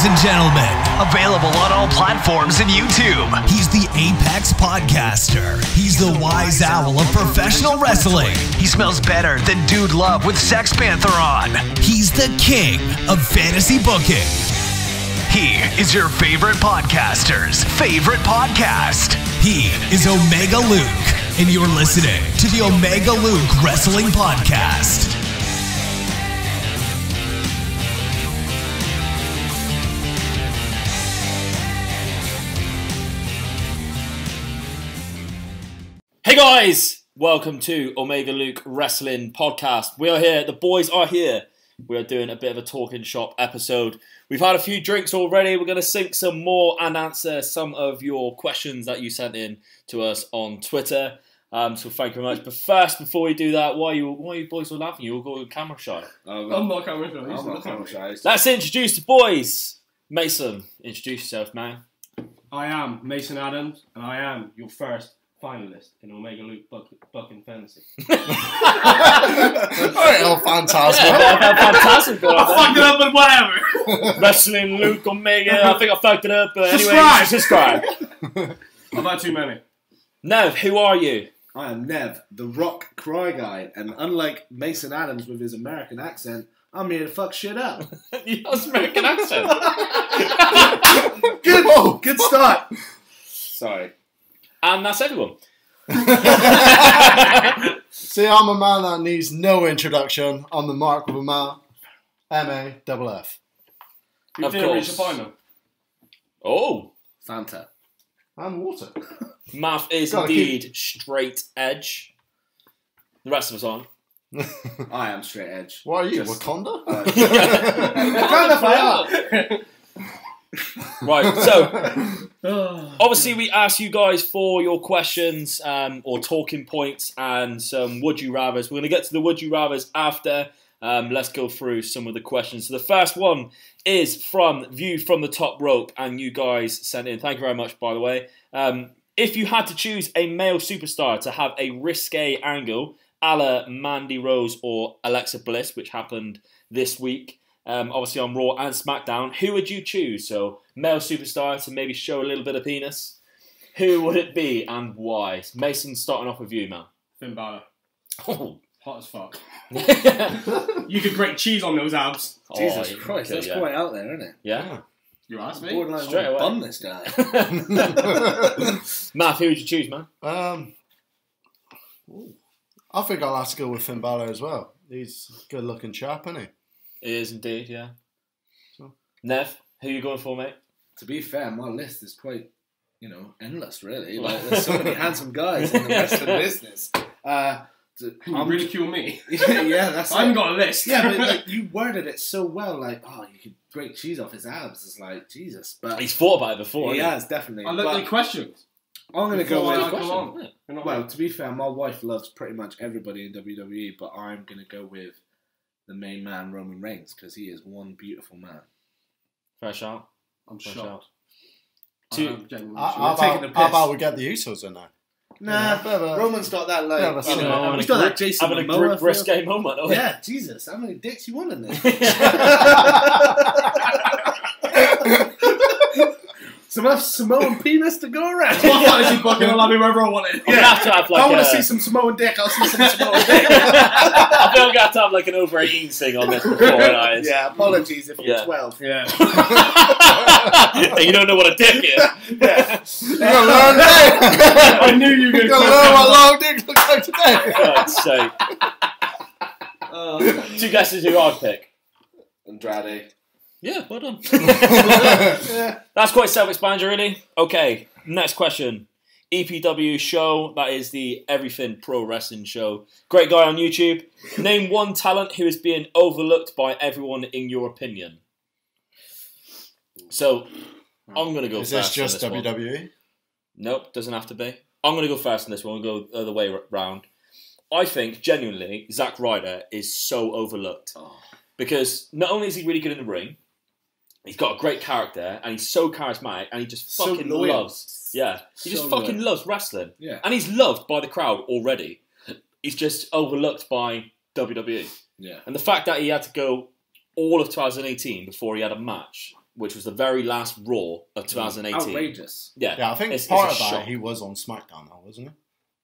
ladies and gentlemen. Available on all platforms and YouTube. He's the Apex Podcaster. He's the wise owl of professional wrestling. He smells better than Dude Love with Sex Panther on. He's the king of fantasy booking. He is your favorite podcaster's favorite podcast. He is Omega Luke, and you're listening to the Omega Luke Wrestling Podcast. Hey guys, welcome to Omega Luke Wrestling Podcast. We are here, the boys are here. We are doing a bit of a talking shop episode. We've had a few drinks already. We're going to sink some more and answer some of your questions that you sent in to us on Twitter. So thank you very much. But first, before we do that, why are you boys all laughing? You all go camera shy. I'm not camera shy. I'm not camera shy. Let's introduce the boys. Mason, introduce yourself, man. I am Mason Adams, and I am your first finalist in Omega Luke Bucking Fantasy. Alright, fantastic. Fantastic. I fucked it up, but whatever. Wrestling Luke Omega. I think I fucked it up, but anyway, Subscribe. subscribe. I've had too many. Nev, who are you? I am Nev, the rock cry guy, and unlike Mason Adams with his American accent, I'm here to fuck shit up. Your American accent. Good start. Sorry. And that's everyone. See, I'm a man that needs no introduction. I'm the Mark with a Ma, M-A-F-F. Who Of didn't reach course. the final? Oh. Fanta. And water. Math is Gotta indeed straight edge. The rest of us aren't. I am straight edge. What are you, Just- Wakanda? Wakanda Right, so obviously we asked you guys for your questions or talking points and some would you rathers. We're going to get to the would you rathers after. Let's go through some of the questions. So the first one is from View from the Top Rope, and you guys sent in. Thank you very much, by the way. If you had to choose a male superstar to have a risque angle, a la Mandy Rose or Alexa Bliss, which happened this week, obviously on Raw and SmackDown, who would you choose? So, male superstar to maybe show a little bit of penis. Who would it be and why? Mason, starting off with you, man. Finn Balor. Oh. Hot as fuck. You could grate cheese on those abs. Jesus Oh, Christ, okay, that's yeah. quite out there, isn't it? Yeah. You asked me? Borderline Straight away. bum this guy. Matt, who would you choose, man? I think I'll have to go with Finn Balor as well. He's a good-looking chap, isn't he? He is indeed, yeah. So. Nev, who are you going for, mate? To be fair, my list is quite, endless, really. Like, there's so many handsome guys in the wrestling business. You ridicule me. Yeah, that's I haven't it. got a list. Yeah, but like, you worded it so well, like, you could grate cheese off his abs. It's like, Jesus. But He's thought about it before, he hasn't has, definitely. I look But like questions. I'm going to go Before I with... go he? on. Yeah. You're not Well, right. to be fair, my wife loves pretty much everybody in WWE, but I'm going to go with the main man, Roman Reigns, because he is one beautiful man. Fair shout. I'm Fair shocked. shout. I'm genuinely How shocked. taking the how piss. about we get the Usos in there? Nah, bit of a- Roman's got that, bit of a like, scene. he's got that Jason Having a Momoa feel. risque moment. Oh, Yeah, Jesus, how many dicks you want in there? Some have Samoan penis to go around. My fantasy bucket, I'll have it wherever I want it. I'm gonna have to have like I want a- to see some Samoan dick, I'll see some Samoan dick. I feel like I have to have like an over 18 thing on this before guys. Yeah, apologies if you're Yeah. 12. Yeah. And you don't know what a dick is. Yeah. You gotta learn today. I knew you were going You to gotta learn what long dicks look like today. God's sake. Two guesses who I'd pick. Andrade. Yeah, well done. That's quite self-explanatory, really. Okay, next question. EPW show, that is the Everything Pro Wrestling show. Great guy on YouTube. Name one talent who is being overlooked by everyone in your opinion. So, I'm going to go Is first. this just on this one. WWE? Nope, doesn't have to be. I'm going to go first on this one and go the other way round. I think, genuinely, Zack Ryder is so overlooked. Because not only is he really good in the ring, he's got a great character, and he's so charismatic, and he just So fucking loyal. loves. Yeah, he just So fucking loyal. loves wrestling. Yeah. And he's loved by the crowd already. He's just overlooked by WWE. Yeah. And the fact that he had to go all of 2018 before he had a match which was the very last Raw of 2018. Outrageous. Yeah, I think it's part a of that shock. he was on SmackDown now, wasn't he?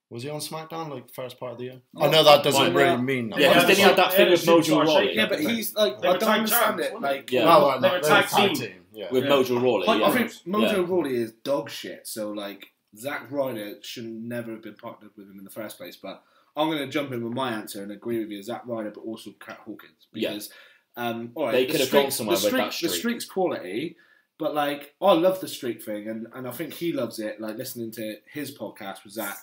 Was he on SmackDown like first part of the year? I know that doesn't really mean that. Yeah, because then he had that thing with Mojo Rawley. Yeah, but he's like, They I were don't tag understand champs, it. weren't Like, Yeah. No, They were tag team. Yeah. With Mojo Rawley. I Yeah. think Mojo Yeah. Rawley is dog shit. So like, Zack Ryder should never have been partnered with him in the first place. But I'm going to jump in with my answer and agree with you, Zack Ryder, but also Cat Hawkins, because all right, They could have gone somewhere with that The streak. streak's quality, but like, I love the streak thing, and I think he loves it. Like listening to his podcast with Zack.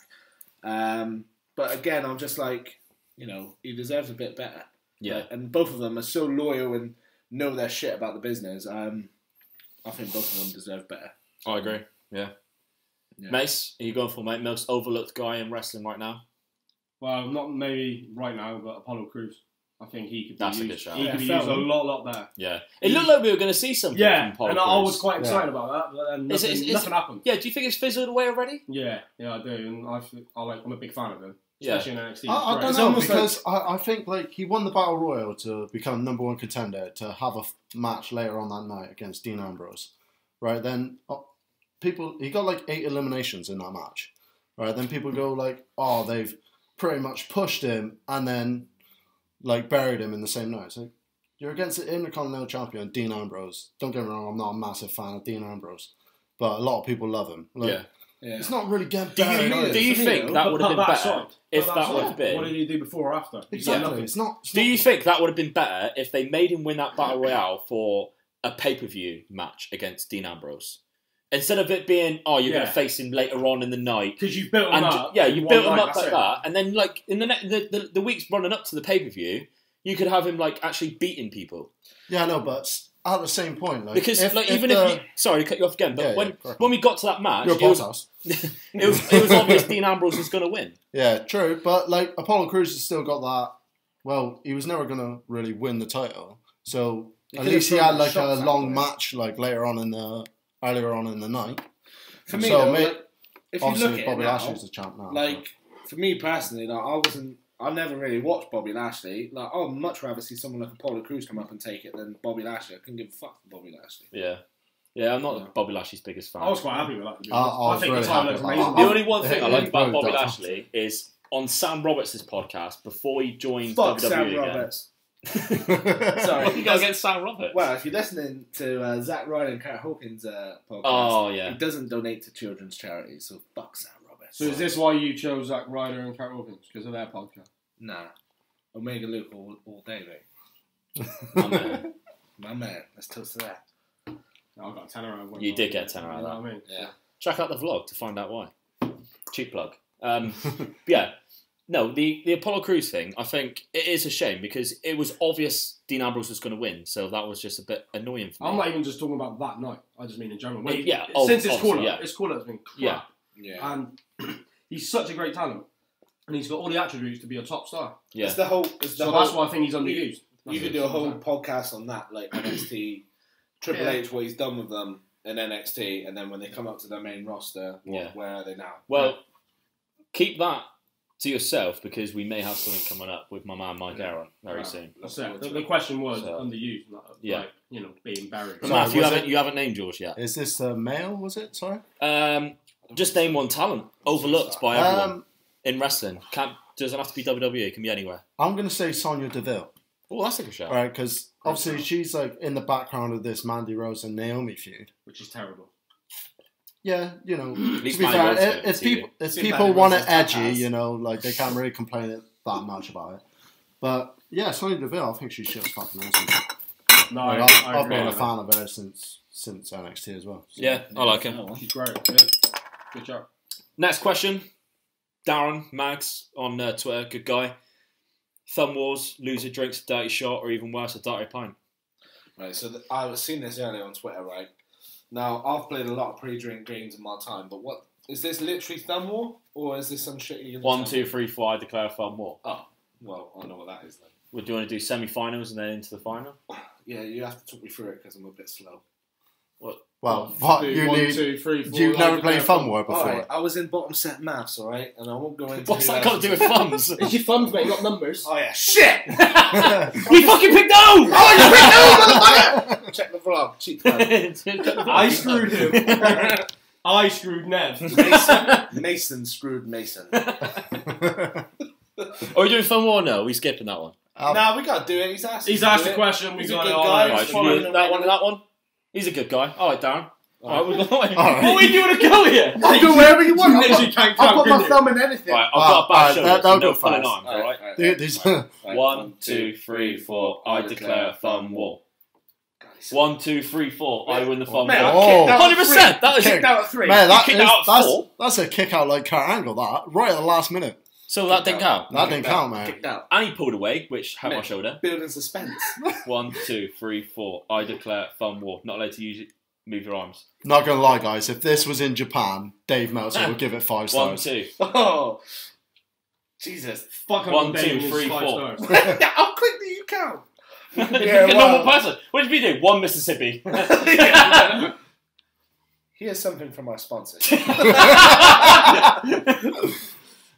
But again, I'm just like, you know, he deserves a bit better. Yeah. Like, and both of them are so loyal and know their shit about the business. I think both of them deserve better. I agree. Yeah. Mace, are you going for most overlooked guy in wrestling right now? Well, not maybe right now, but Apollo Crews. I think he could be That's a used. good shout. He could be Yeah, used a lot better. Yeah. It looked like we were going to see something Yeah, from Apollo and Crews. I was quite excited about that, but then nothing happened. Yeah, do you think it's fizzled away already? Yeah, I do, and I'm a big fan of him, Yeah. especially in NXT. I don't It's know, almost because I think like he won the Battle Royal to become #1 contender to have a match later on that night against Dean Ambrose, right? Then he got like 8 eliminations in that match, right? Then people go like, oh, they've pretty much pushed him and then like buried him in the same night. It's like, you're against the Intercontinental Champion Dean Ambrose. Don't get me wrong, I'm not a massive fan of Dean Ambrose, but a lot of people love him. Like, Yeah. It's not really getting Do better. you think that would have been better if that would have been... What did he do before or after? Exactly. It's not. Do you think that would have been better if they made him win that Battle Royale for a pay-per-view match against Dean Ambrose? Instead of it being, oh, you're going to face him later on in the night. Because you've built him up. Yeah, you built him one up night, like that's that. And then, like, in the weeks running up to the pay-per-view, you could have him, like, actually beating people. Yeah, I know, but at the same point, like, Because, if you... Sorry to cut you off again, but when we got to that match... Your podcast. it was obvious Dean Ambrose was going to win. Yeah, true. But like Apollo Crews has still got that. Well, he was never going to really win the title, so at least he had like a long match like earlier on in the night. For me, so, though, like, if you obviously look at Bobby it now, Lashley's the champ now. like for me personally, like I never really watched Bobby Lashley. Like I'd much rather see someone like Apollo Crews come up and take it than Bobby Lashley. I couldn't give a fuck for Bobby Lashley. Yeah, I'm not Bobby Lashley's biggest fan. I was quite happy with that. I think really the title happy looks with amazing. that. The only one thing I like about Bobby That's Lashley is on Sam Roberts' podcast before he joined Fuck WWE Sam again. Roberts. Sorry, Sorry, you go against Sam Roberts. Well, if you're listening to Zack Ryder and Cat Hawkins' podcast, Oh, yeah. he doesn't donate to children's charities, so fuck Sam Roberts. So is this why you chose Zack Ryder and Cat Hawkins? Because of their podcast? Nah, Omega Luke all day, mate. My man. My man, let's toast to that. I got a 10 out of one. You did get a 10 out of that. You know what I mean? Yeah. Check out the vlog to find out why. Cheap plug. Yeah. No, the Apollo Crews thing, I think it is a shame because it was obvious Dean Ambrose was going to win, so that was just a bit annoying for me. I'm not even just talking about that night. I just mean in general. Since his obviously, call has been crap. Yeah. And he's such a great talent. And he's got all the attributes to be a top star. Yeah. That's why I think he's underused. You could do a whole podcast on that, like NXT, Triple H, what he's done with them in NXT, and then when they come up to their main roster, where are they now? Well, keep that to yourself because we may have something coming up with my man Mike Aaron very soon. That's it. The question was underused, like, being buried. But Matt, you haven't named yours yet. Is this male? Was it? Sorry. Just name one talent overlooked by everyone in wrestling. Doesn't have to be WWE. It can be anywhere. I'm going to say Sonya Deville. Oh, that's a good shout. Right, because obviously she's like in the background of this Mandy Rose and Naomi feud, which is terrible. Yeah, you know, At least to be Mandy fair, Rose if people want it edgy, you know, like they can't really complain that much about it. But yeah, Sonya Deville, I think she's just fucking awesome. No, like, I've been a fan of her since NXT as well. So, yeah, I like her. She's great. Good job. Next question. Darren Mags on Twitter, good guy. Thumb wars, loser drinks a dirty shot, or even worse, a dirty pint. Right, so I was seeing this earlier on Twitter, right? Now, I've played a lot of pre-drink games in my time, but what is this literally thumb war, or is this some shit you're going to 1, 2, 3, 4, I declare a thumb war. Oh, well, I know what that is then. Would you want to do semi-finals and then into the final? Yeah, you have to talk me through it because I'm a bit slow. What? Well, what you 1, need? 2, 3, 4. You've never played thumb war before. Alright, I was in bottom set maths, alright, and I won't go into. What's that got to do with thumbs? It's your thumbs, mate, not numbers. Oh yeah, shit! You fucking picked those! Oh, you picked those, motherfucker! check the vlog. Cheap man. I screwed him. I screwed Nev. Mason screwed Mason. Are we doing fun war? No, are we skipping that one? Nah, we got to do it. He's asked. He's asked a question. We He's a got good it guy. on. He's Right, following should we do that one and that one? He's a good guy. All right, Darren. All right, we're going. All right. What are we doing to go here? I'll do wherever you want. You literally can't I'll put my count, thumb in anything. Right, I've got a bad shoulder. that'll So go no pulling fast. arms, all right? These, 1, 2, 3, 4. I declare fun war. 1, 2, 3, 4. I win the fun Mate, war. Oh. 100%. That is Kicked out at 3. man, kicked out at 4. that's a kick out like Kurt Angle, that right at the last minute. So that didn't count. That didn't count, man. Kicked out. And he pulled away, which hurt my shoulder. Building suspense. 1, 2, 3, 4. I declare fun war. Not allowed to move your arms. Not gonna lie, guys. If this was in Japan, Dave Meltzer would give it 5 1, stars. 2. Oh, Jesus. Fuck 1, 2, 3, 4. How quick do you count? Yeah, normal person. What did we do? 1 Mississippi. Here's something from our sponsors.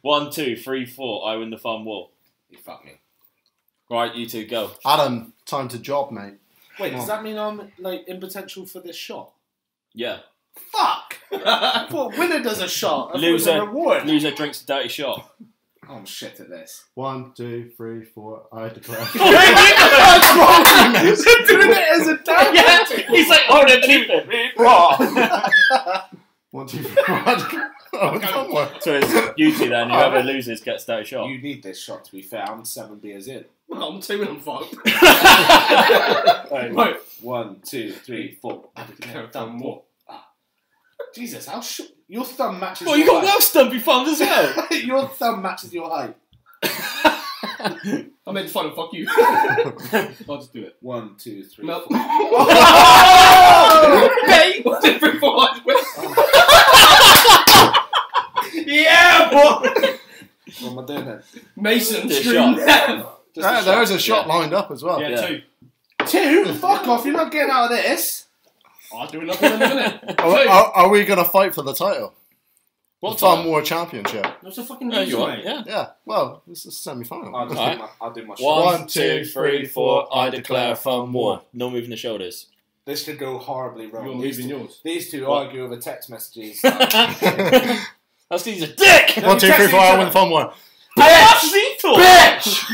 1, 2, 3, 4. I win the fun war. You fuck me. Right, you two go. Adam, time to job, mate. Wait, Come does on. that mean I'm like in potential for this shot? Yeah. Fuck! I thought winner does a shot. I thought it was a Loser, reward. loser drinks a dirty shot. Oh, I'm shit at this. 1, 2, 3, 4. I declare. Doing it as a dad. Yeah, he's like, oh, they're cheating. 1, 2, 3, 4. I declare. Oh, come on. So it's you two then. Whoever loses gets dirty shot. You need this shot, to be fair. I'm 7 beers in. Well, I'm 2 and I'm fucked. Right. 1, 2, 3, 4. I declare Done more. Jesus, how your thumb matches Well, your you got height. well stumpy thumbs as well. Your thumb matches your height. I meant fun and fuck you. I'll just do it. 1, 2, 3, No. 4. Hey! 1, 2, 3, 4. Yeah, boy! What am I doing then? Mason, This scream shot. them. Just a There's a shot lined up as well. Yeah, Yeah. 2. 2? Fuck off, you're not getting out of this. I'll do another in a minute. 2. Are we going to fight for the title? What the Fun title? War Championship. That's a fucking No, loser, you are. mate. Yeah. Yeah, well, this is a semi-final. I'll do my shot. 1, 2, 3, 4. I declare fun war. No moving the shoulders. This could go horribly wrong. You're moving yours. These two What? argue over text messages. That's because he's a dick. 1, 2, 3, 4. I win the Fun War. Bitch!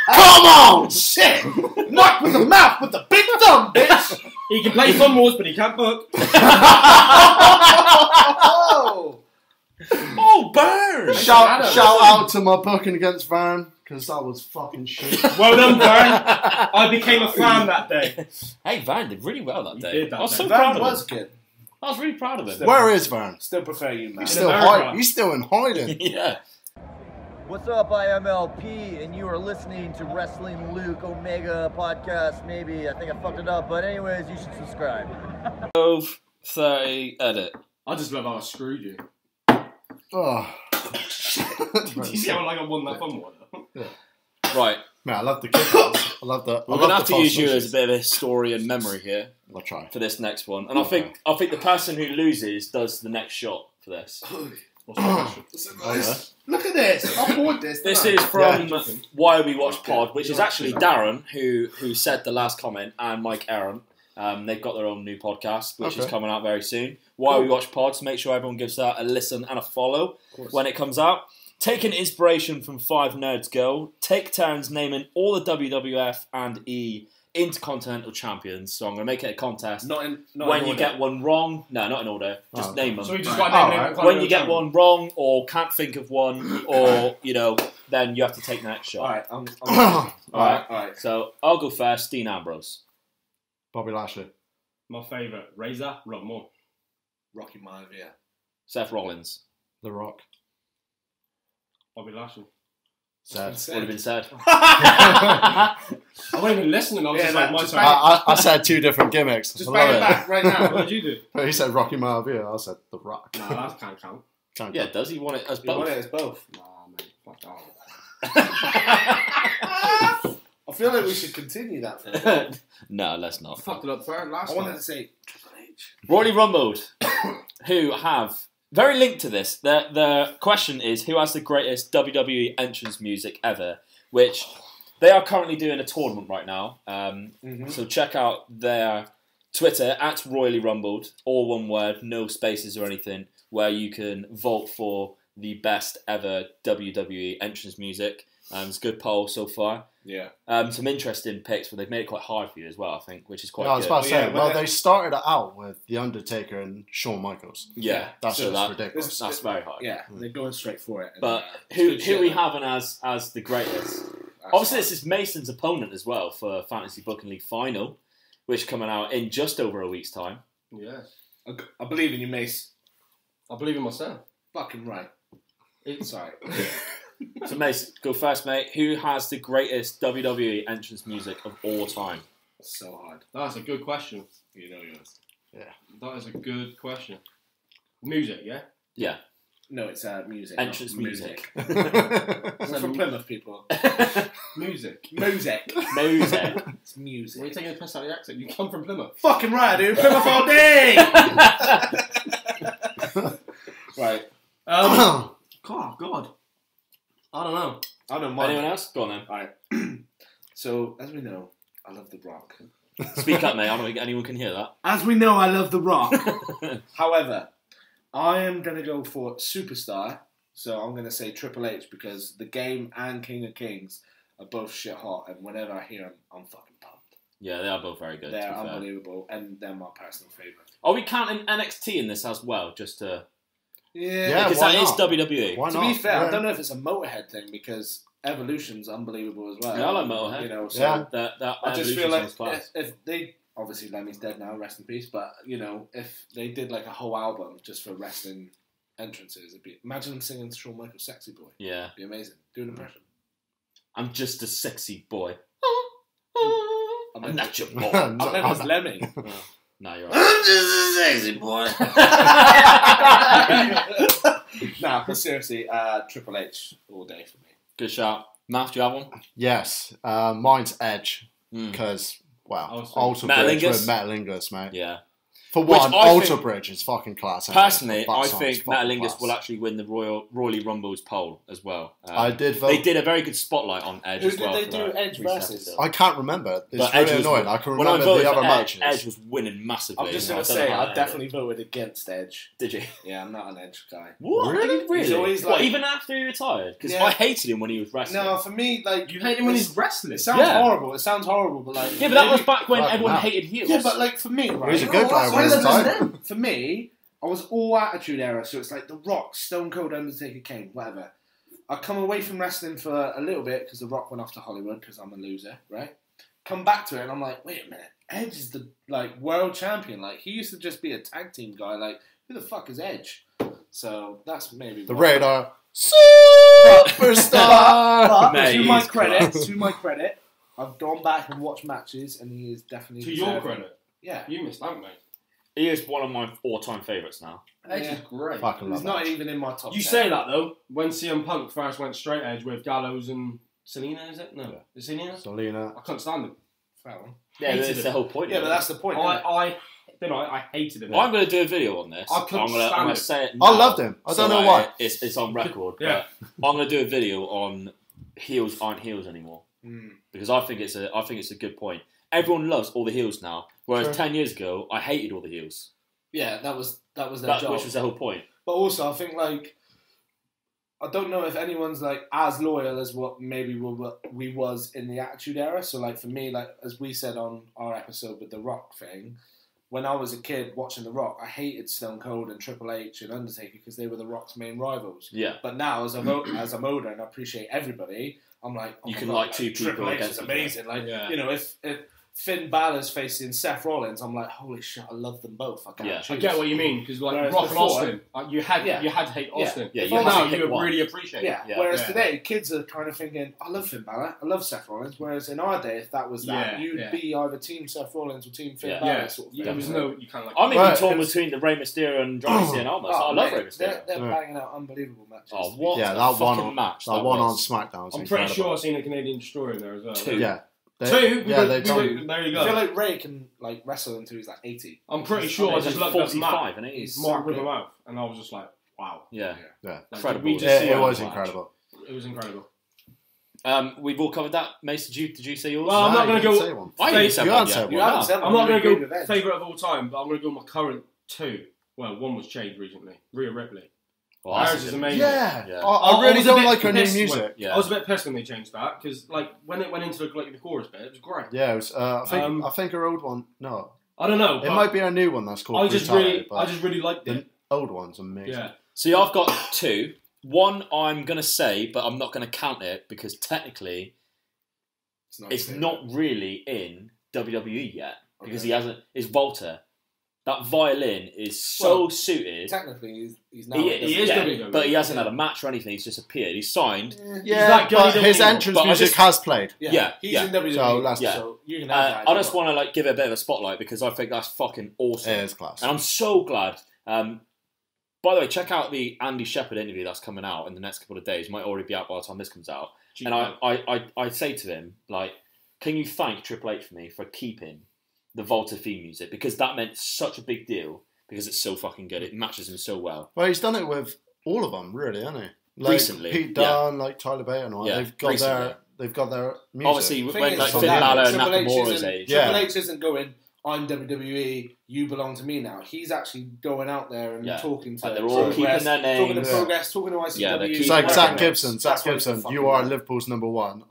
Come on! Shit! Knock with the mouth with the big thumb, bitch! He can play Fun Wars, but he can't book. Oh! Oh, burn! Shout out to my booking against Vern, because that was fucking shit. Well done, Vern. I became a fan that day. Hey, Van did really well that He day. did that I was day. so proud That of was him. good. I was really proud of him. Where is Vern? Still prefer you, man. He's still America. He's still in hiding. Yeah. What's up, IMLP, and you are listening to Wrestling Luke Omega podcast. Maybe, I think I fucked it up, but anyways, you should subscribe. 12, 30, edit. I just love how I screwed you. Oh. Did you see how I won that Fun War? Right. Man, I love the kickouts. I love the. We're going to have to use you as a bit of a historian memory here I'll try. for this next one. And I think the person who loses does the next shot for this. What's the question? Look at this. I bought this. This didn't is from Why We Watch Pod, which is actually Darren who said the last comment, and Mike Aaron. They've got their own new podcast, which is coming out very soon. Why We Watch Pod, so make sure everyone gives that a listen and a follow when it comes out. Taking inspiration from 5 Nerds Go, take turns naming all the WWF and E Intercontinental Champions. So I'm going to make it a contest. Not When in you order. get one wrong, no, not in order, just name them. So we just got to name it. When you get one wrong or can't think of one, or then you have to take the next shot. Alright, Alright. So I'll go first. Dean Ambrose, Bobby Lashley. My favourite, Razor, Rob Moore. Rocky Maivia. Seth Rollins. The Rock. Bobby Lashley. Said. Would have been said. I wasn't even listening. I was just like, my just turn. I said 2 different gimmicks. Just I bang it love back right now. What did you do? it. He said Rocky Maivia. I said The Rock. Nah, that can't count. Can't Yeah, does he want it as You want both? it as both. Nah, mate. Fuck off. I feel like we should continue that. For a bit. No, let's not. Fucked it up third last I wanted time. to say Triple H. Royally Rumbled, who have very linked to this. The question is, who has the greatest WWE entrance music ever? Which they are currently doing a tournament right now. So check out their Twitter at Royally Rumbled, all one word, no spaces or anything, where you can vote for the best ever WWE entrance music. It's a good poll so far. Yeah. Some interesting picks, but they've made it quite hard for you as well, I think, which is quite I was good. about to say, well, they started it out with The Undertaker and Shawn Michaels. Yeah, That's so just ridiculous. That's very hard. Yeah, they're going straight for it. But And, who are we having as the greatest? Obviously, this is Mason's opponent as well for Fantasy Booking League Final, which is coming out in just over a week's time. Yes. I believe in you, Mace. I believe in myself. Fucking right. Sorry. So, Mace, go first, mate. Who has the greatest WWE entrance music of all time? So hard. That's a good question. You know yours. Yeah. That is a good question. Music, yeah? Yeah. No, it's music. Entrance not music. I'm from Plymouth, people. Music. Music. Music. It's music. Why are you taking a piss out of the accent? You come from Plymouth. Fucking right, dude. Plymouth all day. Right. God. I don't know. I don't mind. Anyone else? Go on then. Alright. So, as we know, I love The Rock. Speak up, mate. I don't think anyone can hear that. As we know, I love The Rock. However, I am going to go for Superstar. So I'm going to say Triple H because The Game and King of Kings are both shit hot. And whenever I hear them, I'm fucking pumped. Yeah, they are both very good. They're unbelievable. And they're my personal favourite. Are we counting NXT in this as well? Just to... Yeah. Because why that is not? WWE. Why To not? be fair, Yeah. I don't know if it's a Motorhead thing because Evolution's unbelievable as well. Yeah, I like Motorhead. You know, so Yeah. That I just Evolution feel like song's class. if they obviously Lemmy's dead now, rest in peace. But you know, if they did like a whole album just for wrestling entrances, imagine them singing Shawn Michaels' "Sexy Boy." Yeah. It'd be amazing. Do an impression. I'm just a sexy boy. I'm I'm not your boy. I bet it's Lemmy. No, you're right. I'm just a sexy boy. Nah, but seriously, Triple H all day for me. Good shout. Matt, do you have one? Yes. Mine's Edge. Mm. Because, I well, was Alter thinking- Bridge Metalingus? with Metalingus, mate. Yeah. For Which one, I Alter think- Bridge is fucking class. anyway. Personally, That I song's think fucking Metalingus class. will actually win the Royally Rumbles poll as well. I did vote. They did a very good spotlight on Edge Who as did well. they for do that Edge recent versus? episode. I can't remember. It's But Edge really was- annoying. I can when I remember voted the for other Edge, matches. Edge was winning massively. I'm just I gonna don't know say how I that definitely ended. voted against Edge. Did you? Yeah, I'm not an Edge guy. What? Really? He's always What, like- even after he retired? Because Yeah. I hated him when he was wrestling. No, for me, like You hate him when he's wrestling. It sounds Yeah. horrible. It sounds horrible, but like Yeah, but that was maybe- back when Fucking everyone hell. hated heels. Yeah, but like for me, right? He's a good guy when that's he's what retired. For me, I was all Attitude Era, so it's like The Rock, Stone Cold, Undertaker, Kane, whatever. I come away from wrestling for a little bit because The Rock went off to Hollywood because I'm a loser, right? Come back to it and I'm like, wait a minute, Edge is the like world champion. Like he used to just be a tag team guy. Like who the fuck is Edge? So that's maybe The why. Radar. Superstar! But Mate, to my he's credit, class. to my credit, I've gone back and watched matches, and he is definitely To your deserving. credit, Yeah, you missed out, mate. he is one of my all-time favourites now. Edge Yeah. is great. Fucking he's love not that. even in my top. You 10. say that though, when CM Punk first went straight edge with Gallows and Selena, is it? No, is it Selena? Selena. I couldn't stand him. Fair one. Yeah, Hated that's it. the whole point. Yeah, of but it. that's the point. isn't it? I hated him. I'm going to do a video on this. I couldn't I'm going stand it. to say it now. I loved him. I don't know that why. It's on record. Yeah. But I'm going to do a video on heels aren't heels anymore because I think it's a good point. Everyone loves all the heels now, whereas Sure. 10 years ago I hated all the heels. Yeah, that was their job. Which was the whole point. But also, I think like I don't know if anyone's like as loyal as what maybe we was in the Attitude Era. So like for me, like as we said on our episode with the Rock thing, when I was a kid watching the Rock, I hated Stone Cold and Triple H and Undertaker because they were the Rock's main rivals. Yeah. But now as I'm older and I appreciate everybody, I'm like, oh You my can God, like two Triple people H against is each other. amazing. Like Yeah. you know, if Finn Balor's facing Seth Rollins, I'm like, holy shit, I love them both. I can't Yeah. choose. I get what you mean because like Whereas Rock and before- Austin, you had to hate Yeah. Austin. Yeah, If you had now to pick you would one. really appreciate Yeah. it. Whereas Yeah. today, kids are kind of thinking, I love Finn Balor, I love Seth Rollins. Whereas in our day, if that was that, Yeah, you'd yeah. be either Team Seth Rollins or Team Finn Yeah. Balor Yeah, sort of thing. there was no you can't like. I'm even Right. torn between the Rey Mysterio and Johnny Cena almost. I love Rey mate, Mysterio. They're Yeah. banging out unbelievable matches. Oh, what Yeah, a that one fucking on match that one on was. SmackDown. was I'm pretty incredible. sure I've seen a Canadian Destroyer in there as well. Two. Yeah. They, Two. Yeah, they there you I feel go. like Ray can like wrestle until he's like 80. I'm pretty sure I He's just like looked at 45 Matt and he's Mark with a mouth, and I was just like, wow. yeah. Yeah. Like, Incredible. we just It, see it how was much- incredible. It was incredible. We've all covered that. Mace, did you say yours? Well, I'm not going to go. Say one. I didn't say You one haven't yet. said You one. haven't said I'm one. not going You to agreed go with favourite of all time, but I'm going to go my current two. Well, one was changed recently. Rhea Ripley. Well, Hers that's is a- amazing. Yeah. Yeah. I really was a don't bit like her new pissed music. when- Yeah. I was a bit pissed when they changed that because, like, when it went into the chorus bit, it was great. Yeah, it was, I think her old one. No, I don't know. it but might be her new one that's called. I just Brutality, but really liked the it. old one's amazing. Yeah. See, I've got two. One I'm going to say, but I'm not going to count it because technically it's not really in WWE yet because he hasn't. It's Volta. That violin is so suited. Technically, he's now. He is, yeah, WWE. but he hasn't had a match or anything. He's just appeared. He's signed. Yeah, that but guy his that we- entrance but I music just- has played. Yeah, he's yeah. in WWE. So that's- so you can have that. I just want to give it a bit of a spotlight because I think that's fucking awesome. It is class. And I'm so glad. By the way, check out the Andy Shepherd interview that's coming out in the next couple of days. It might already be out by the time this comes out. And I say to him, like, can you thank Triple H for me for keeping the Volta theme music? Because that meant such a big deal because it's so fucking good. It matches him so well. Well, he's done it with all of them, really, hasn't he? Like Recently, Pete yeah. Dunne, like Tyler Bate and all. Yeah, they've got recently. their music. Obviously, The thing when is, like Finn Finn Balor and Triple H Nakamura's isn't- age. Yeah. Triple H isn't going, I'm WWE, you belong to me now. He's actually going out there and Yeah. talking to Like, they're all Progress, keeping their talking to names. Progress, talking to ICW. Yeah, they're keeping It's like Yeah. Zach Yeah. Gibson. Zach That's what it's Gibson, fucking you are about. Liverpool's number one.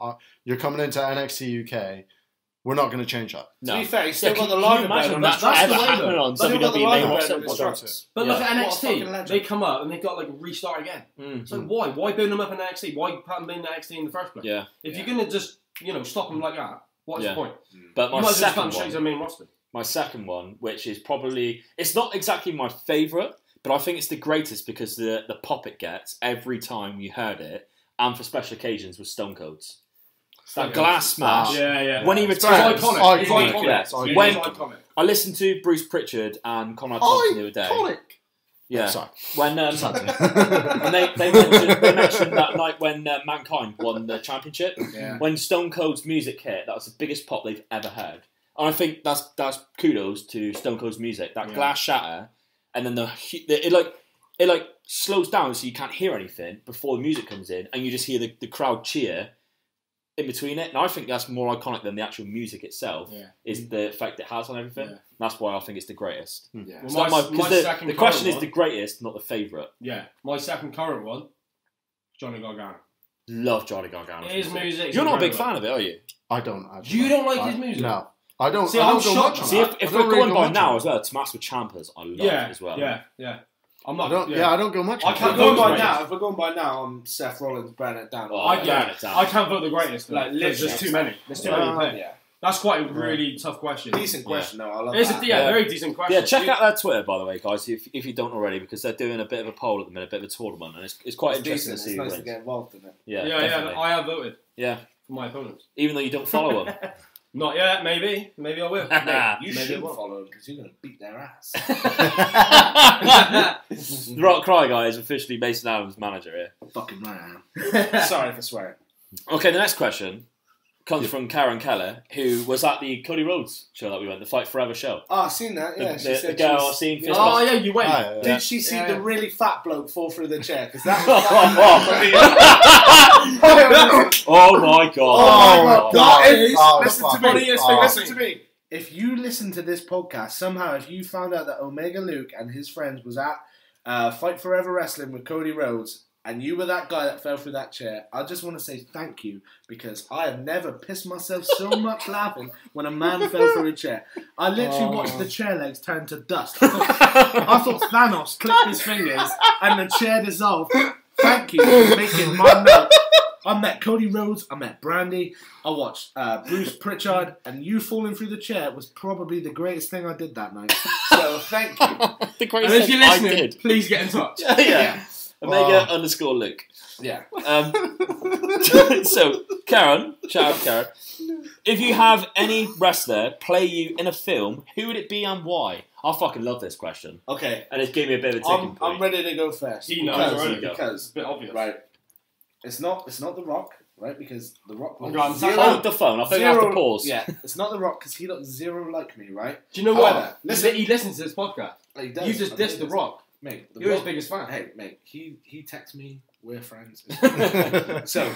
You're coming into NXT UK. We're not going to change that. No. To be fair, he's still got the can lager you bread imagine on that his that's ever the way, happened though. on Still got the WWE main lager bread roster? on his trunks. But Yeah. look at What a NXT. fucking legend. They come up and they've got like a restart again. So why? Why build them up in NXT? Why put them in NXT in the first place? Yeah. If you're gonna just stop them like that, what's Yeah. the point? But You my might as well just second change their one, main roster. which is probably, it's not exactly my favourite, but I think it's the greatest because the pop it gets every time you heard it, and for special occasions with Stone Cold's. That glass smash. Yeah. When he It's returns. iconic. It's Iconic, iconic. yeah. It's When- iconic. I listened to Bruce Pritchard and Conrad Thompson the other day. Iconic. Yeah. Sorry. When Just had to. and they mentioned that night when Mankind won the championship. Yeah. When Stone Cold's music hit, that was the biggest pop they've ever heard. And I think that's kudos to Stone Cold's music. That glass shatter, and then it slows down so you can't hear anything before the music comes in, and you just hear the crowd cheer in between it. And I think that's more iconic than the actual music itself. Yeah. Is the effect it has on everything. Yeah. That's why I think it's the greatest. Yeah. It's Well, not my because second the question current is the greatest, not the favourite. Yeah, my second current one, Johnny Gargano. Love Johnny Gargano's His music. You're not a big fan of it, are you? I don't actually. You don't like his music? No. I don't. See, I I'm don't go shocked. much on See, that. if I we're don't really going go by much now on as well, Tommaso Ciampa's I love Yeah, as well. yeah. I'm I not. don't. Yeah, I don't go much. I on can't that. go Going by greatest. now, if we're going by now, I'm Seth Rollins burning it down. Oh, I burn can't. it down. I can't vote the greatest. Like, There's just too many. There's too many. players. Yeah. That's quite a really tough question. Decent question, though. I love It's that. a very decent question. Yeah, check out their Twitter, by the way, guys, if you don't already, because they're doing a bit of a poll at the minute, a bit of a tournament, and it's quite It's interesting decent. to see It's who nice to wins. get involved in it. Yeah, Yeah. definitely. I have voted Yeah, for my opponents. even though you don't follow them. Not yet. Maybe I will. You Maybe should I will. follow them because you're going to beat their ass. The Rock Cry guy is officially Mason Adams' manager here. Fucking right I am. Sorry for swearing. Okay, the next question comes from Karen Keller, who was at the Cody Rhodes show that we went, the Fight Forever show. Oh, I've seen that, yeah. The- She the said girl she was- I've seen yeah. fist Oh yeah, you went. Yeah. Did she see Yeah. the really fat bloke fall through the chair? Because that Oh my god! Oh my God. That is- Oh, listen to me. funniest thing. Listen to me. If you listen to this podcast, somehow, if you found out that Omega Luke and his friends was at Fight Forever Wrestling with Cody Rhodes, and you were that guy that fell through that chair, I just want to say thank you, because I have never pissed myself so much laughing when a man fell through a chair. I literally watched the chair legs turn to dust. I thought Thanos clicked his fingers and the chair dissolved. Thank you for making my note. I met Cody Rhodes, I met Brandy, I watched Bruce Pritchard, and you falling through the chair was probably the greatest thing I did that night. So thank you. The And greatest if thing you're I listening, did. please get in touch. Yeah. Omega _ Luke. Yeah. So, Karen, shout out to Karen. If you have any wrestler play you in a film, who would it be and why? I fucking love this question. Okay. And it's gave me a bit of a ticking I'm point. ready to go first. He knows because, already. because It's a bit obvious. right, it's not The Rock, right? Because The Rock. I'm glad I'm Hold the phone. I think I have to pause. Yeah, it's not The Rock because he looks zero like me, right? Do you know what? However, listen, He listens to this podcast. he does. You just I dissed mean, The Rock. mate. The You're his Rock- biggest fan. Hey, mate, he texts me. We're friends. So,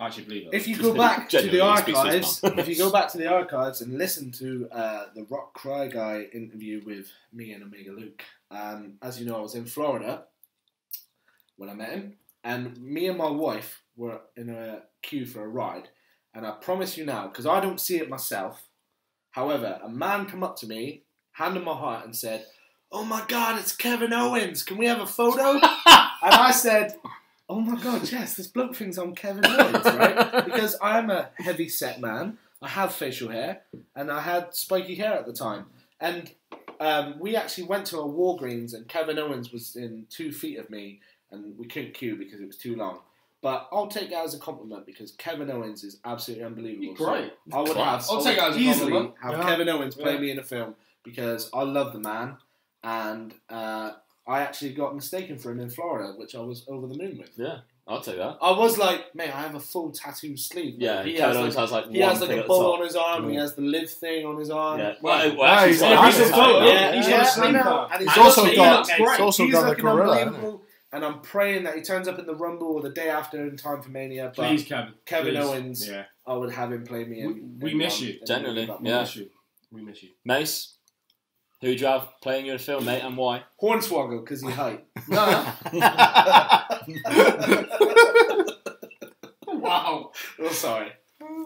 I actually believe it. If you go back to the Genuinely, speaks to his archives, mum. if you go back to the archives and listen to the Rock Cry Guy interview with me and Omega Luke, as you know, I was in Florida when I met him, and me and my wife were in a queue for a ride, and I promise you now, because I don't see it myself, however, a man come up to me, hand on my heart, and said, "Oh my God, it's Kevin Owens, can we have a photo?" And I said, "Oh my God, yes, this bloke thinks I'm Kevin Owens," right? Because I'm a heavy set man, I have facial hair, and I had spiky hair at the time. And we actually went to a Walgreens, and Kevin Owens was in 2 feet of me, and we couldn't queue because it was too long. But I'll take that as a compliment because Kevin Owens is absolutely unbelievable. Great. So I would have I'll take that as a easily compliment. have Kevin Owens play me in a film because I love the man, and I actually got mistaken for him in Florida, which I was over the moon with. Yeah, I'll take that. I was like, mate, I have a full tattoo sleeve. Yeah, he Kevin has Owens has like he one has like thing a at the bow top. on his arm. He has the live thing on his arm. Yeah. Well, Well, he's actually, got a recent recent photo. photo. yeah, He's yeah, got a I sleeve know. on. And He's he also looks got- great. he's also He's got the looking gorilla, hasn't unbelievable. And I'm praying that he turns up in the Rumble the day after in time for Mania. But Please, Kevin. Kevin Please. Owens, Yeah. I would have him play me. We miss you. Generally, We yeah. miss you. We miss you. Mace, who would you have playing you in a film, mate, and why? Hornswoggle because he height. Wow. Oh, sorry.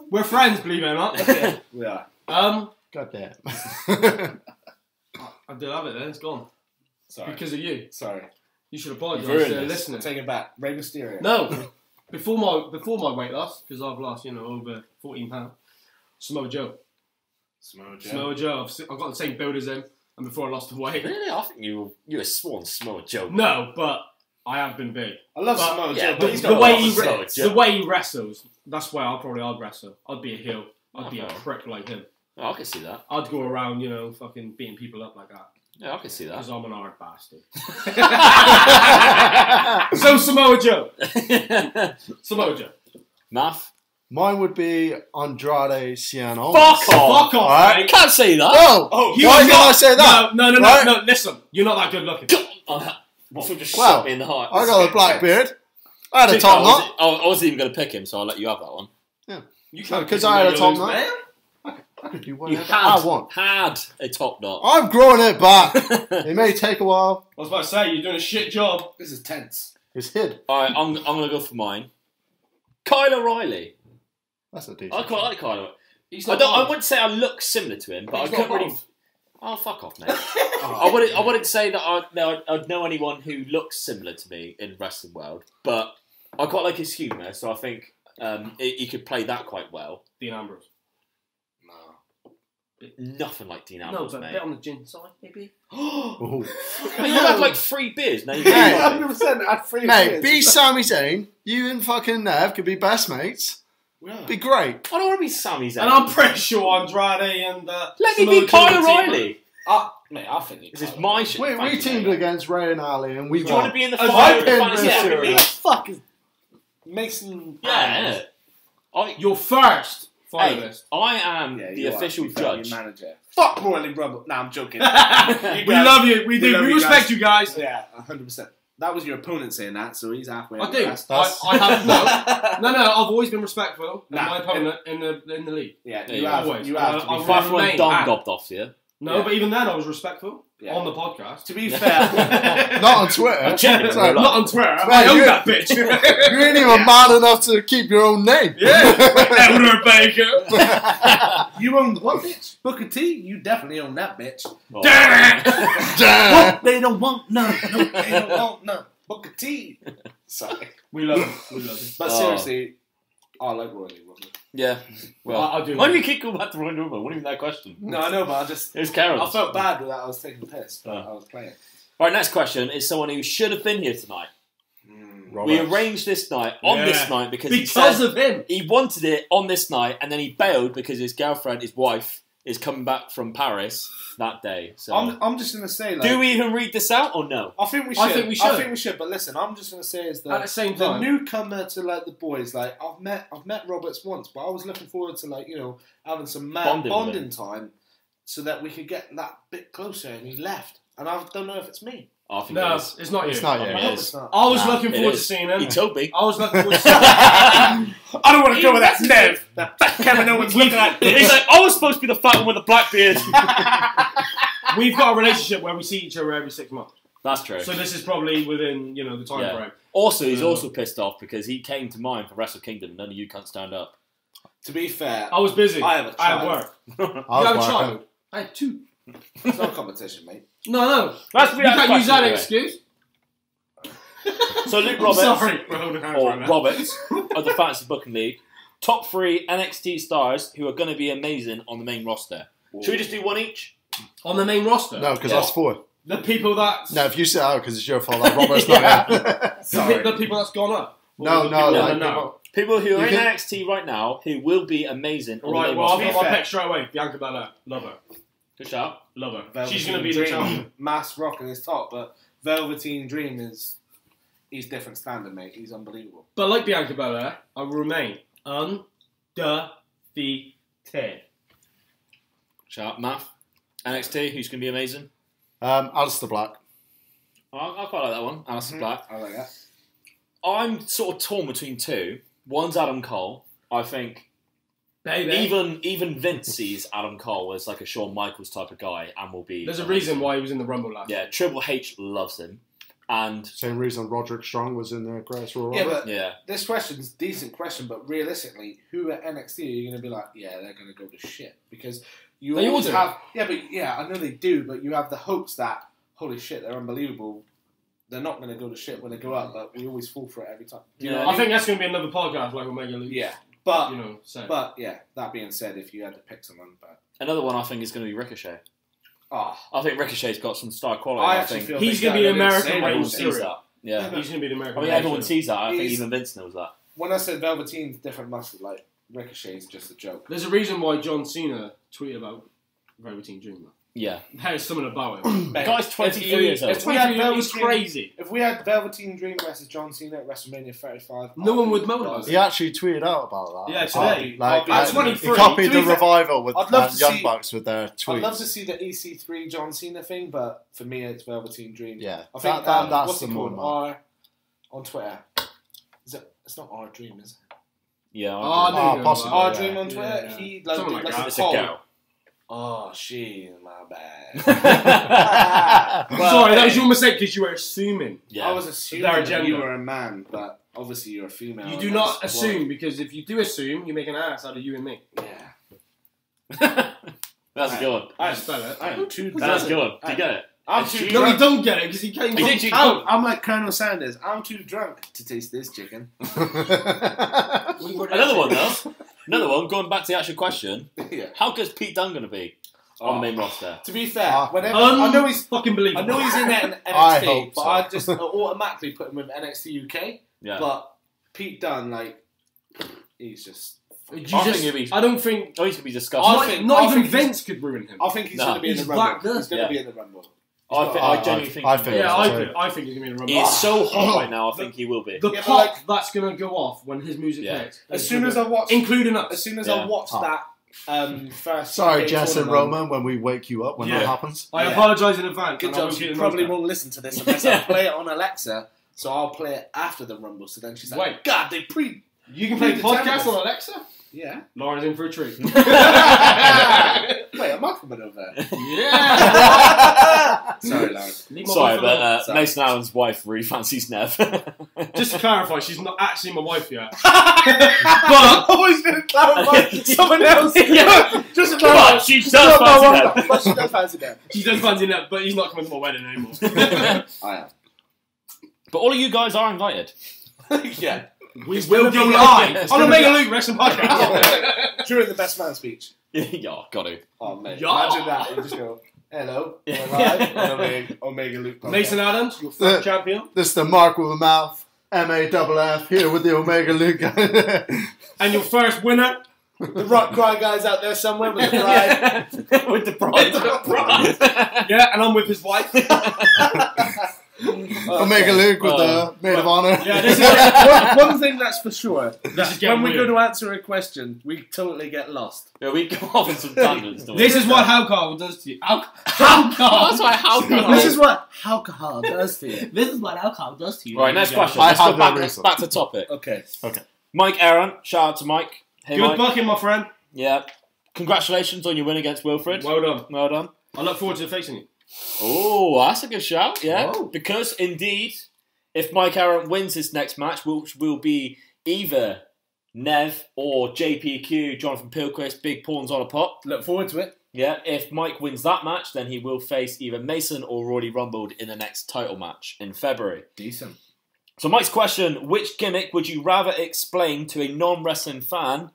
We're friends, believe it or not. We are. God damn. I did have it then. It's gone Sorry. because of you. Sorry. You should apologise You've to ruined the this. listeners. Take it back. Rey Mysterio. No, before my weight loss, because I've lost over 14 pounds. Samoa Joe. Samoa Joe. I've got the same build as him, and before I lost the weight. Really? I think you were sworn Samoa Joe. No, but I have been big. I love But- Samoa yeah, Joe, but but he's the got way a lot he of re- Samoa Joe. The way he wrestles, that's why I'd wrestle. I'd be a heel. I'd be a Okay. prick like him. Oh, I can see that. I'd go around, fucking beating people up like that. Yeah, I can see Because that. I'm an hard bastard. So Samoa Joe. Samoa Joe. Math? Mine would be Andrade Cien Almas. Fuck off! Fuck off, Alright. You mate. can't say that! No! You Why are can not- I say that? No, Right? listen. You're not that good looking. Waffle just Well, shot me in the heart. I got a black beard. I had a I top knot. I wasn't even going to pick him, so I'll let you have that one. You Because piss I had a Omega top Luke, knot. man. I could do You whatever had, I want. had a top knot. I'm growing it back. It may take a while. I was about to say, you're doing a shit job. This is tense. It's hid. Alright, I'm going to go for mine. Kyle O'Reilly. That's a decent. I quite like Kyle O'Reilly. He's I not wouldn't say I look similar to him, but I He's couldn't not really... both. Oh, fuck off, mate. I wouldn't say that I'd know anyone who looks similar to me in the wrestling world, but I quite like his humour, so I think he could play that quite well. Dean Ambrose. Nothing like Dean No, Ambrose, but a mate. bit on the gin side, maybe. Ooh. Mate, you had like 3 beers. Now you Hey, 100% at free Mate, be Sami Zayn. You and fucking Nev could be best mates. Be great. I don't want to be Sami Zayn. And I'm pretty sure Andrade and Let me Samoa be Joe Kyle team up. O'Reilly. Mate, I think This is my shit. We Thank you, teamed mate. against Ray and Ali and we Do you want won. to be in the I fire of the pinned fantasy Mysterio. football league? fuck is Mason? Yeah, innit? You're first Hey, finalist. I am Yeah, the you are. official You better be judge. manager. Fuck Royal Rumble. Nah, I'm joking. We love you. We do. love We you respect guys. you guys. Yeah, 100%. That was your opponent saying that, so he's halfway. I up do. the rest. I have no. I've always been respectful of Nah, my opponent in the league. Yeah, Yeah, you you have. always. You have to be I'll fair. Apart from when Remain Dom at- gobbed off you. No, Yeah. but even then I was respectful Yeah. on the podcast. To be fair, Not on Twitter. Genuinely, Sorry, like- Not on Twitter. Mate, I own you- that bitch. You ain't even man enough to keep your own name. Elder Baker. you own what bitch? Booker T? You definitely own that bitch. Oh. Damn. They don't want none. No, they don't want none. Booker T. Sorry. We love him. We love him. But Oh. seriously, I like Royal Rumble. Yeah. Well, I do. why do you keep going back to Royal Rumble? What even that question? No, I know, but I just... It was Karen. I felt bad with that. I was taking the piss, but Oh. I was playing. Right, next question is someone who should have been here tonight. Robert. We arranged this night on Yeah. this night because he Because said of him. he wanted it on this night, and then he bailed because his girlfriend, his wife, is coming back from Paris that day. So, I'm just going to say, like... do we even read this out or no? I think we should. I think we should. I think we should. But listen, I'm just going to say is that At the same the time. newcomer to like the boys, like I've met Roberts once, but I was looking forward to like having some mad Bonding with bonding time, so that we could get that bit closer. And he left. and I don't know if it's me. I think No, it is. it's not you. It's not you. I think I it hope is. it's not. I was Nah, looking it forward to is. seeing him. He told me. I was looking forward to seeing him. I don't want to go with that Nev. That Kevin Owens looking at. He's like, I was supposed to be the fat one with the black beard. We've got a relationship where we see each other every 6 months. That's true. So this is probably within, the time Yeah. frame. Also, he's also pissed off because he came to mine for Wrestle Kingdom and none of you can't stand up. To be fair, I was busy. I have a I had child. work. I You was have a working. child. I had 2. it's not a competition, mate. No. That's You can't use that excuse. So Luke I'm Roberts, sorry for holding hands or right now. Roberts, of the Fantasy Booking League, top 3 NXT stars who are going to be amazing on the main roster. Should we just do one each? On the main roster? No, because Yeah. that's 4. The people that... No, if you sit out because it's your fault, like Robert's not here. The people that's gone up. No, Or the no, people like, that know? People who are You in can- NXT right now who will be amazing on the Right, main well, I've roster. got my pick straight away. Bianca Belair. Love her. Good shout. Love her. Velveteen She's going to be the Dream, champion. Mass Rock in his top, but Velveteen Dream he's different standard, mate. He's unbelievable. But like Bianca Belair, I will remain undefeated. Shout. Math. NXT, who's going to be amazing? Alistair Black. I quite like that one. Alistair Black. I like that. I'm sort of torn between 2. One's Adam Cole. I think Baby. even Vince sees Adam Cole as like a Shawn Michaels type of guy and will be... There's a reason why he was in the Rumble last Yeah, year. Triple H loves him. And... Same reason Roderick Strong was in the Greatest Royal Yeah, Rumble. but Yeah. this question's a decent question, but realistically, who at NXT are you going to be like, yeah, they're going to go to shit? Because you They all always do. have... Yeah, I know they do, but you have the hopes that, holy shit, they're unbelievable. They're not going to go to shit when they go up, but we always fall for it every time. Do you know what I think that's going to be another podcast like Omega Luke. Yeah, but... Said. But yeah, that being said, if you had to pick someone, but Another one I think is going to be Ricochet. I I think Ricochet's got some star quality. I actually think feel he's they going to be started American insane Michael everyone recently. sees Mysterio. that. Yeah. He's going to be the American I mean, Michael everyone Mysterio. sees that. I think He's- even Vince knows that. When I said Velveteen's different muscle, like Ricochet's just a joke. There's a reason why John Cena tweeted about Velveteen Dream. Yeah. There's something about him. The guy's 23 years old. If we had Velveteen, crazy. If we had Velveteen Dream versus John Cena at WrestleMania 35, No one would motivate. He actually tweeted out about that. Yeah, today. Like, At he 23, copied to the be fair, revival with I'd love to Young see- Bucks with their tweets. I'd love to see the EC3 John Cena thing, but for me, it's Velveteen Dream. Yeah, I think that's what's the it more called? one. R on Twitter. Is it? It's not R Dream, is it? Yeah. Oh, I I knew possibly. R yeah. Dream on Twitter. Yeah. He like, Something did, like like that. It's a a poll. girl. Oh, she's my bad. Sorry, that was your mistake because you were assuming. Yeah. I was Their assuming that agenda. you were a man, but obviously you're a female. You and do that's not assume because if you do assume, you make an ass out of you and me. Yeah. That's good. I Spell it. I am too That's drunk. good. Do you get it? I'm too No, you drunk. don't get it because he can't. He literally I'm like Colonel Sanders. I'm too drunk to taste this chicken. Another one, though. Another one, going back to the actual question. Yeah. How good's Pete Dunne going to be on the main roster? To be fair, Ah. whenever I know he's fucking believable. I know he's in NXT, I hope but so. I just automatically put him with NXT UK. Yeah. But Pete Dunne, like, he's just. I think he'll be- I don't think. Oh, he's going to be disgusting. I Not, think- not I even think he's- Vince could ruin him. I think he's No. going to be in He's the Rumble. black dust. He's going to Yeah. be in the Rumble. I genuinely think I he think will. Yeah, so I too. think he's going to be in the Rumble. He's so hot right now, I think he will be. The Yeah, but pop like- that's going to go off when his music Yeah. hits. As soon as I watch, including us. as soon as Yeah. I watched that first. Sorry, UK Jess and tournament, Roman, when we wake you up when that Yeah. happens. I Yeah. apologise in advance. Good and I job. will She get probably the won't listen to this unless I play it on Alexa. So I'll play it after the Rumble. So then she's like, Wait. God, they pre. You can play the podcast templates. on Alexa? Yeah. Laura's in for a treat. Wait, am I coming over there? Yeah! Sorry, Lauren. Leave my Sorry, wife but alone. Sorry. Mason Allen's wife really fancies Nev. Just to clarify, she's not actually my wife yet. But I was going to clarify someone else. Yeah. Just to But clarify. she does No, fancy no, Nev. but she does fancy them. She does fancy that, but he's not coming to my wedding anymore. I am. But all of you guys are invited. Yeah. We gonna will be go like- live it's on gonna Omega be- Luke Wrestling Podcast. During the best man speech. Yeah, got to. Oh, mate. Yeah. Imagine that. You just go, hello. We're live on Omega Luke podcast. Mason Adams, your first champion. This is the Mark with a mouth, MAFF, here with the Omega Luke. And your first winner. The rock cry guys out there somewhere with the bride. With the bride. Yeah, and I'm with his wife. Oh, Omega Luke with the Maid of Honor. Yeah, this is one thing that's for sure. That when we go to answer a question, we totally get lost. Yeah, we go off in some tangents. this is what alcohol does to you. Alcohol. That's why alcohol. This is what alcohol does to you. This is what alcohol does to you. Right, next question. I Let's have go no reason. back to topic. Okay. Mike Aaron, shout out to Mike. Hey, Good Mike. bucking, my friend. Yeah. Congratulations on your win against Wilfred. Well done. Well done. I look forward to facing you. Oh, that's a good shout. Yeah. Whoa. Because indeed, if Mike Aaron wins his next match, which will be either Nev or JPQ, Jonathan Pilquist, big pawns on a pot. Look forward to it. Yeah, if Mike wins that match, then he will face either Mason or Roddy Rumbled in the next title match in February. Decent. So Mike's question, which gimmick would you rather explain to a non-wrestling fan?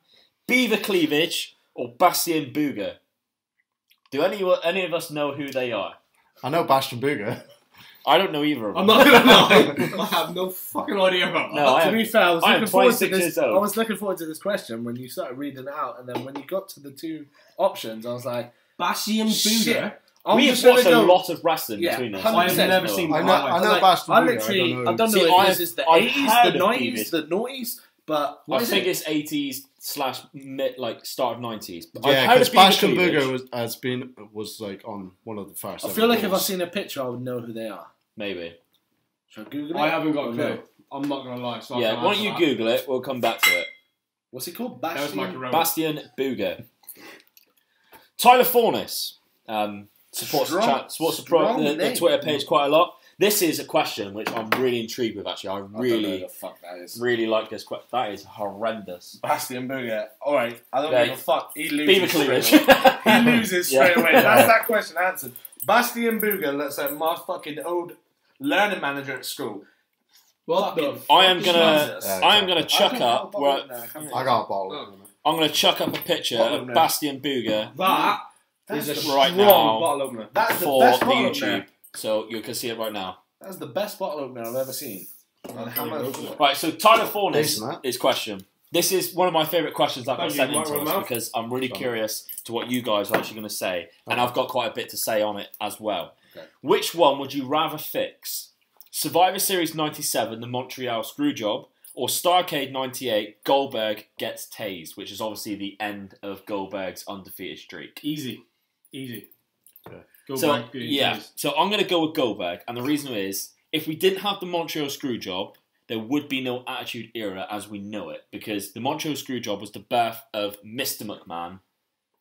Beaver Cleavage or Bastien Booger? Do any of us know who they are? I know Bastion Booger. I don't know either of them. I'm not gonna lie. I have no fucking idea about that. No, I To am. be fair, I was I am looking forward to 26 this. years old. I was looking forward to this question when you started reading it out, and then when you got to the two options, I was like, Bashy and shit. Booger. I'm We have just gonna watched a go- lot of wrestling Yeah, between us. 100%. I have never seen I one. know Bastion I Booger. literally, I don't know See, if this is the I've 80s, heard the of 90s, Beavis. the noughties, but I think it's 80s / mid, like start of 90s. But Yeah, I've heard because of Beaver Bastion Cleavage. Booger was like on one of the first. I ever feel like if I Raws. seen a picture, I would know who they are. Maybe. Should I Google it? I haven't got a Or clue. no? I'm not gonna lie. So I Yeah, can't why don't you answer that. Google it? We'll come back to it. What's he called? That was Mikey Bastion? Rowan. Bastien Booger. Tyler Fornes supports strong the name. Twitter page quite a lot. This is a question which I'm really intrigued with. Actually, I I don't know who really, the fuck that is. really like this question. That is horrendous. Bastien Booger. Alright, I don't Yeah. give a fuck. He loses. Beaver straight Cleavage. away. He loses Yeah. straight away. That's that question answered. Bastien Booger looks like my fucking old learning manager at school. What the? Fucking I am gonna, Jesus. I am gonna chuck I can't up. help but Where, look now, can't I got a bottle. Oh. I'm gonna chuck up a picture Bottle of opener. Bastien Booger That That's is a the- right strong now bottle opener. That's the for best the bottle YouTube, opener. so you can see it right now. That's the best bottle opener I've ever seen. And how much for it? Right, so Tyler Fornes Decent, that. is question. This is one of my favourite questions that got Thank you, sent Mike into us Rowan. because I'm really curious to what you guys are actually going to say, and I've got quite a bit to say on it as well. Okay. Which one would you rather fix? Survivor Series 97, the Montreal Screwjob, or Starrcade 98, Goldberg gets tased, which is obviously the end of Goldberg's undefeated streak. Easy. Go So, back, good, yeah, please. so I'm going to go with Goldberg, and the reason is, if we didn't have the Montreal Screwjob, there would be no Attitude Era as we know it, because the Montreal Screwjob was the birth of Mr. McMahon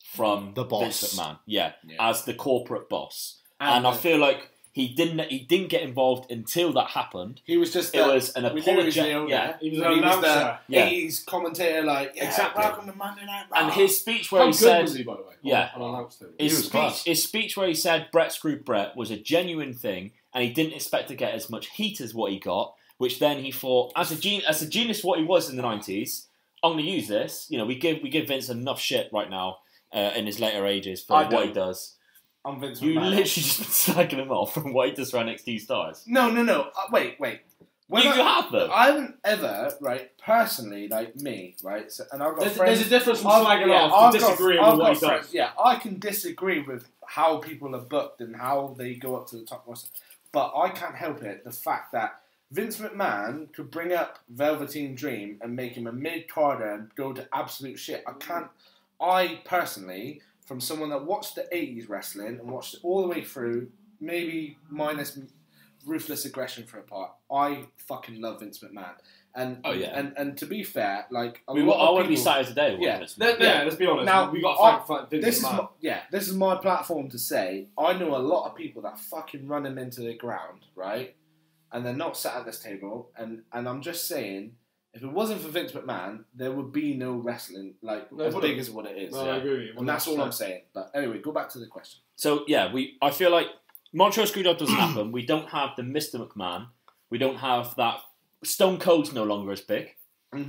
from The boss. Vince McMahon, yeah, Yeah. as the corporate boss. And I feel like he didn't get involved until that happened. He was just It was an we knew he was the apology, owner. yeah. He was But an he was announcer. the Yeah. 80s commentator, like, yeah, Exactly. welcome to Monday Night Raw. And his speech where How he good said, was he, by the way? Yeah. Unannounced him. His He was speech, class. his speech where he said Brett screwed Brett was a genuine thing, and he didn't expect to get as much heat as what he got. Which then he thought, as a genius, what he was in the 90s, I'm going to use this. You know, we give Vince enough shit right now in his later ages for I what don't. he does. I'm Vince You McMahon. literally just been slagging him off from what he does for NXT stars. No. Wait. When You have them. I haven't ever, right, personally, like me, right, so, and I've got There's friends. a difference from I've- slagging yeah, off I've to got- disagreeing I've with what got he does. friends- Yeah, I can disagree with how people are booked and how they go up to the top roster, but I can't help it. The fact that Vince McMahon could bring up Velveteen Dream and make him a mid-carder and go to absolute shit. I personally, from someone that watched the 80s wrestling and watched it all the way through, maybe minus Ruthless Aggression for a part, I fucking love Vince McMahon. And Oh, yeah. and to be fair, like a I lot of wouldn't be people, sat here today. Yeah. Wouldn't Yeah, let's be honest. Now, we got I- to fight Vince this is McMahon. this is my platform to say I know a lot of people that fucking run him into the ground, right? And they're not sat at this table. And I'm just saying, if it wasn't for Vince McMahon, there would be no wrestling like No, as wouldn't. big as what it is. No, I agree with you. And that's all I'm 100%. saying. But anyway, go back to the question. So yeah, I feel like Montreal Screwjob doesn't happen. We don't have the Mr. McMahon. We don't have that. Stone Cold's no longer as big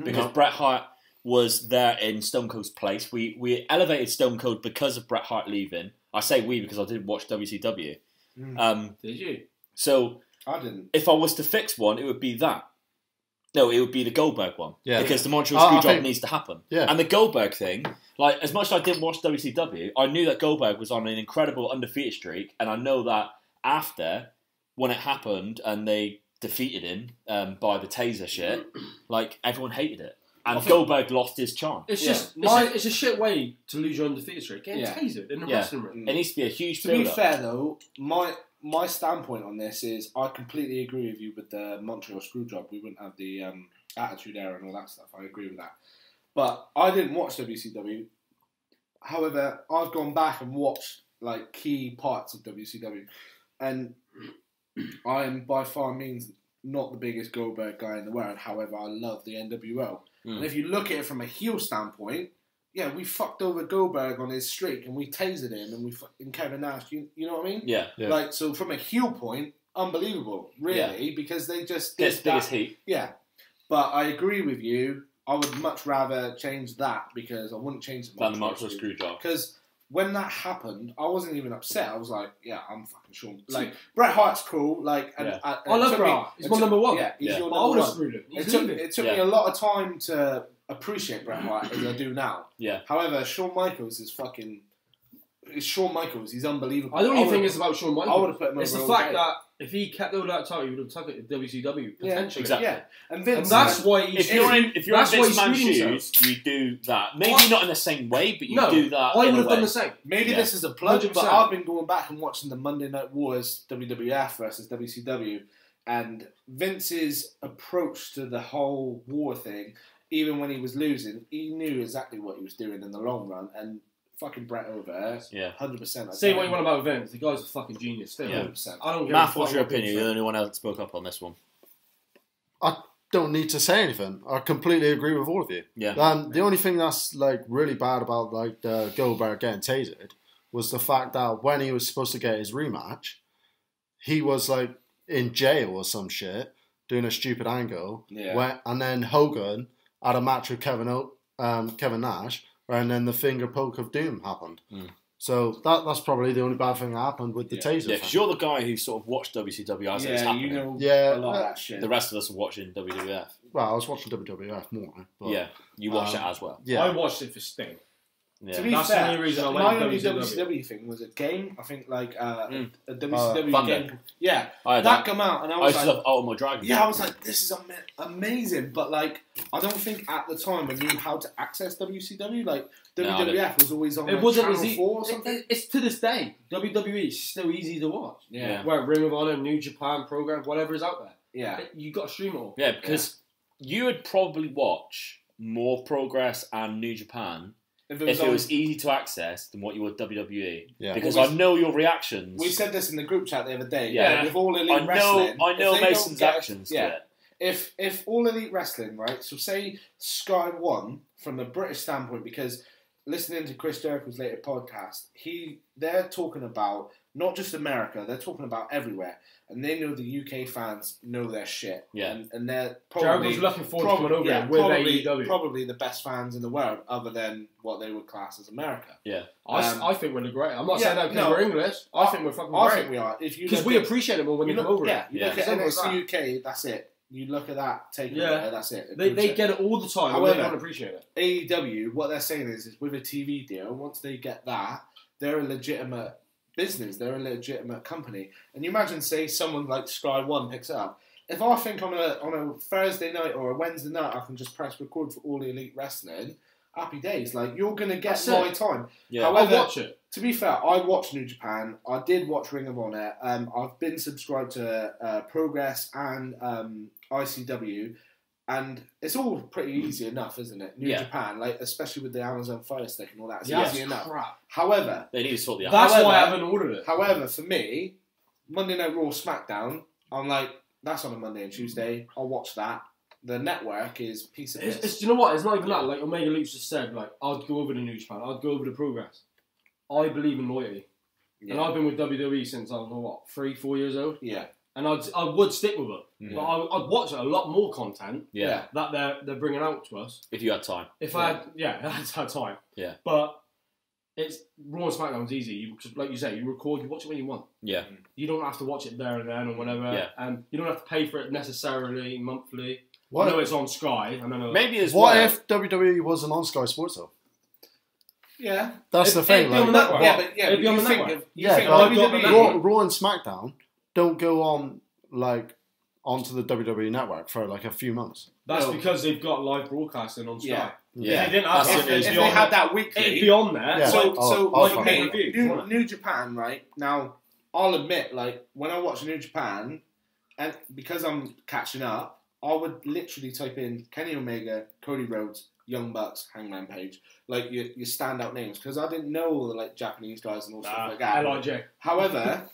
because Bret Hart was there in Stone Cold's place. We elevated Stone Cold because of Bret Hart leaving. I say we because I didn't watch WCW. Did you? So I didn't. if I was to fix one, it would be that. No, it would be the Goldberg one. Yeah. Because the Montreal I Screwjob think- needs to happen. Yeah. And the Goldberg thing, like, as much as I didn't watch WCW, I knew that Goldberg was on an incredible undefeated streak, and I know that after, when it happened, and they defeated him by the taser shit, like everyone hated it, and Goldberg lost his charm. It's just it's a shit way to lose your undefeated streak. Getting tasered in the wrestling ring. It needs to be a huge. To be fair though, my standpoint on this is I completely agree with you with the Montreal Screwjob. We wouldn't have the Attitude Era and all that stuff. I agree with that. But I didn't watch WCW. However, I've gone back and watched like key parts of WCW, and I am by far means not the biggest Goldberg guy in the world. However, I love the NWO. And if you look at it from a heel standpoint, yeah, we fucked over Goldberg on his streak, and we tasered him, and we fucking Kevin Nash. You know what I mean? Yeah. Like, so from a heel point, unbelievable, really, because they just did Gets biggest heat. Yeah, but I agree with you. I would much rather change that because I wouldn't change the Montreal Screwjob. Because when that happened, I wasn't even upset. I was like, yeah, I'm fucking sure. Like, Bret Hart's cool. Like, and, I love Bret Hart. He's my number one. Yeah, he's your I number would have one. screwed him. It took me a lot of time to appreciate Bret Hart as I do now. Yeah. However, Shawn Michaels is fucking... It's Shawn Michaels. He's unbelievable. I don't even think it's about Shawn Michaels. I would have put him over It's the all fact day. that if he kept all that title, he would have took it to WCW potentially. Exactly. Yeah, and Vince... And that's why he's... If you're in that's why Vince he's Man's screwing shoes, you do that. Maybe not in the same way, but you do that. I would in a have done way. the same. Maybe this is a plug, 100%. but I've been going back and watching the Monday Night Wars WWF versus WCW, and Vince's approach to the whole war thing, even when he was losing, he knew exactly what he was doing in the long run, and fucking Bret over, 100%. Say what you want about Vince, the guy's a fucking genius. Still, 100%. I don't give Matt, a fuck what's your what people opinion? You're the say. only one else that spoke up on this one. I don't need to say anything. I completely agree with all of you. Yeah. The only thing that's like really bad about like Goldberg getting tasered was the fact that when he was supposed to get his rematch, he was like in jail or some shit doing a stupid angle. Yeah. And then Hogan had a match with Kevin Nash, and then the finger poke of doom happened. So that's probably the only bad thing that happened with the taser. Yeah, because you're the guy who sort of watched WCW as it was happening. you know Yeah, a lot of that shit. The rest of us are watching WWF. Well, I was watching WWF more. But, Yeah, you watched it as well. Yeah. I watched it for Sting. Yeah. To be That's fair, the only reason I went my to only WCW. WCW thing was a game. I think like a WCW Thunder. game. Yeah, I had that come out, and I I was used to like, love Ultimate Dragon. yeah, I was like, this is amazing. But like, I don't think at the time I knew how to access WCW. Like No, I WWF was always on It like, wasn't Channel as easy. 4 or something. It's to this day. WWE is still easy to watch. Yeah. Where Ring of Honor, New Japan program, whatever is out there. Yeah. You got to stream it all. Yeah, because you would probably watch more Progress and New Japan if it was easy to access than what you would WWE. Yeah. Because Well, I know your reactions. We said this in the group chat the other day. Yeah. With All Elite I Wrestling. know if they don't Mason's get- actions to Yeah. it. If All Elite Wrestling, right? So say Sky One from a British standpoint, because listening to Chris Jericho's later podcast, they're talking about not just America, they're talking about everywhere, and they know the UK fans know their shit. Yeah. and they're probably Jericho's looking forward to coming over here with AEW. probably the best fans in the world, other than what they would class as America. Yeah. I think we're the great. I'm not yeah, saying that because no. we're English. I think we're fucking I great. think we are. If you Because look we at- appreciate it more when you they come look, over yeah, here. you look at Simple as NXT that. UK, that's it. You look at that, take it Yeah. away, that's it. They get it all the time, and they However, don't appreciate it. AEW, what they're saying is with a TV deal, once they get that, they're a legitimate business, they're a legitimate company. And you imagine, say, someone like Sky One picks it up. If I think on a Thursday night or a Wednesday night, I can just press record for All Elite Wrestling, happy days. Like, you're going to get That's my it. time. Yeah. However, I'll watch it. to be fair, I watched New Japan. I did watch Ring of Honor. I've been subscribed to Progress and ICW, and it's all pretty easy enough, isn't it? New Yeah. Japan, like especially with the Amazon Fire Stick and all that, it's Yeah, easy it's enough. crap. However, They need to sort the That's However- why I haven't ordered it. however, for me, Monday Night Raw, SmackDown, I'm like, that's on a Monday and Tuesday. I'll watch that. The network is piece of piss. Do you know what? It's not even that. Like Omega Luke's just said, like I'd go over to New Japan. I'd go over to Progress. I believe in loyalty, and Yeah. I've been with WWE since I was what 3-4 years old. Yeah. And I would stick with it, but I'd watch a lot more content Yeah. that they're bringing out to us. If you had time. If I had time. Yeah. But it's Raw and SmackDown's easy. You just, like you say, you record, you watch it when you want. Yeah. You don't have to watch it there and then or whatever. Yeah. And you don't have to pay for it necessarily monthly. What- I know it's on Sky. I don't know. Maybe as What well. if WWE wasn't on Sky Sports though? Yeah. That's the thing. it'd be on the Like, network. Yeah, but It'd be on you the think network. of yeah, think but WWE. Raw- Raw and SmackDown don't go on like onto the WWE network for like a few months. That's because they've got live broadcasting on Sky. Yeah. They didn't have If they had that weekly, it'd be on there. Yeah. So New Japan, right now, I'll admit, like when I watch New Japan, and because I'm catching up, I would literally type in Kenny Omega, Cody Rhodes, Young Bucks, Hangman Page, like your standout names, because I didn't know all the like Japanese guys and all stuff like that. LIJ. However,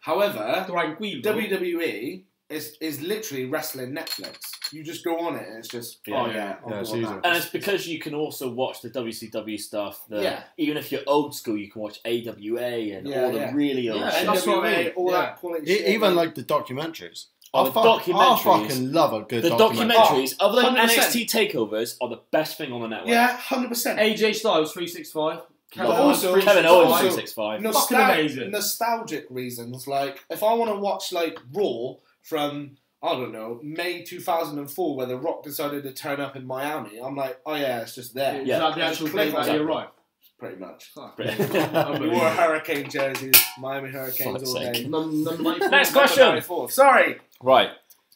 WWE is literally wrestling Netflix. You just go on it and it's just it's easy. And it's because you can also watch the WCW stuff. Even if you're old school, you can watch AWA and all the really old shit. That's what I mean. All that quality shit. Even like the documentaries. Oh, I fucking love a good documentaries. Other than 100%. NXT takeovers, are the best thing on the network. Yeah, 100%. AJ Styles 365. But also, Kevin Owens 365. Fucking amazing. Nostalgic reasons, like if I want to watch like Raw from I don't know May 2004, where The Rock decided to turn up in Miami, I'm like, oh yeah, it's just there. Is that the actual click place that you arrived? Pretty much. We We wore Hurricane jerseys, Miami Hurricanes all day. Next question. Sorry. Right.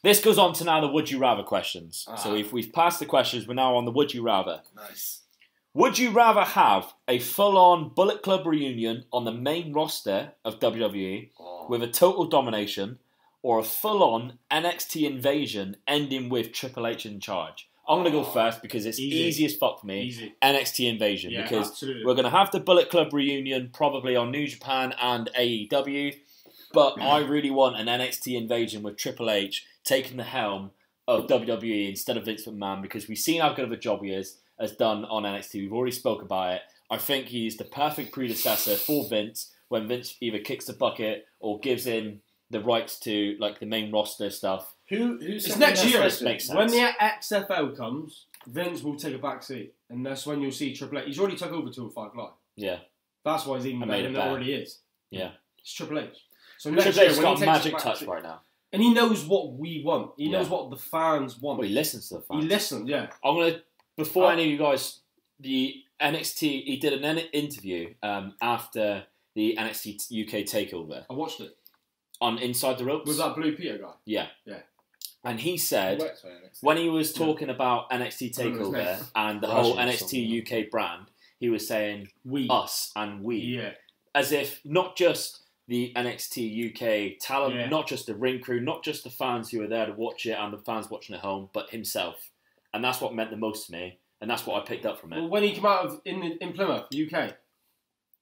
This goes on to now the Would You Rather questions. So if we've passed the questions, we're now on the Would You Rather. Nice. Would you rather have a full-on Bullet Club reunion on the main roster of WWE with a total domination, or a full-on NXT invasion ending with Triple H in charge? I'm going to go first because it's easy as fuck for me. Easy. NXT invasion. Yeah, because absolutely. we're going to have the Bullet Club reunion probably on New Japan and AEW, but I really want an NXT invasion with Triple H taking the helm of WWE instead of Vince McMahon, because we've seen how good of a job he has done on NXT. We've already spoke about it. I think he's the perfect predecessor for Vince when Vince either kicks the bucket or gives in the rights to like the main roster stuff. It's next year. Makes sense. When the XFL comes, Vince will take a back seat, and that's when you'll see Triple H. He's already took over 205 Live. Yeah. That's why he's even better than it already is. Yeah. It's Triple H. So next Triple year, H's when got he a takes magic a touch seat, right now. and he knows what we want. He knows what the fans want. Well, he listens to the fans. He listens, yeah. I'm gonna before any of you guys, the NXT. He did an interview after the NXT UK takeover. I watched it on Inside the Ropes. with that Blue Peter guy. Yeah. Yeah. And he said when he was talking about NXT takeover and the whole NXT UK brand, he was saying us and we, as if not just the NXT UK talent, not just the ring crew, not just the fans who are there to watch it and the fans watching at home, but himself. And that's what meant the most to me, and that's what I picked up from it. Well, when he came out of in Plymouth, UK,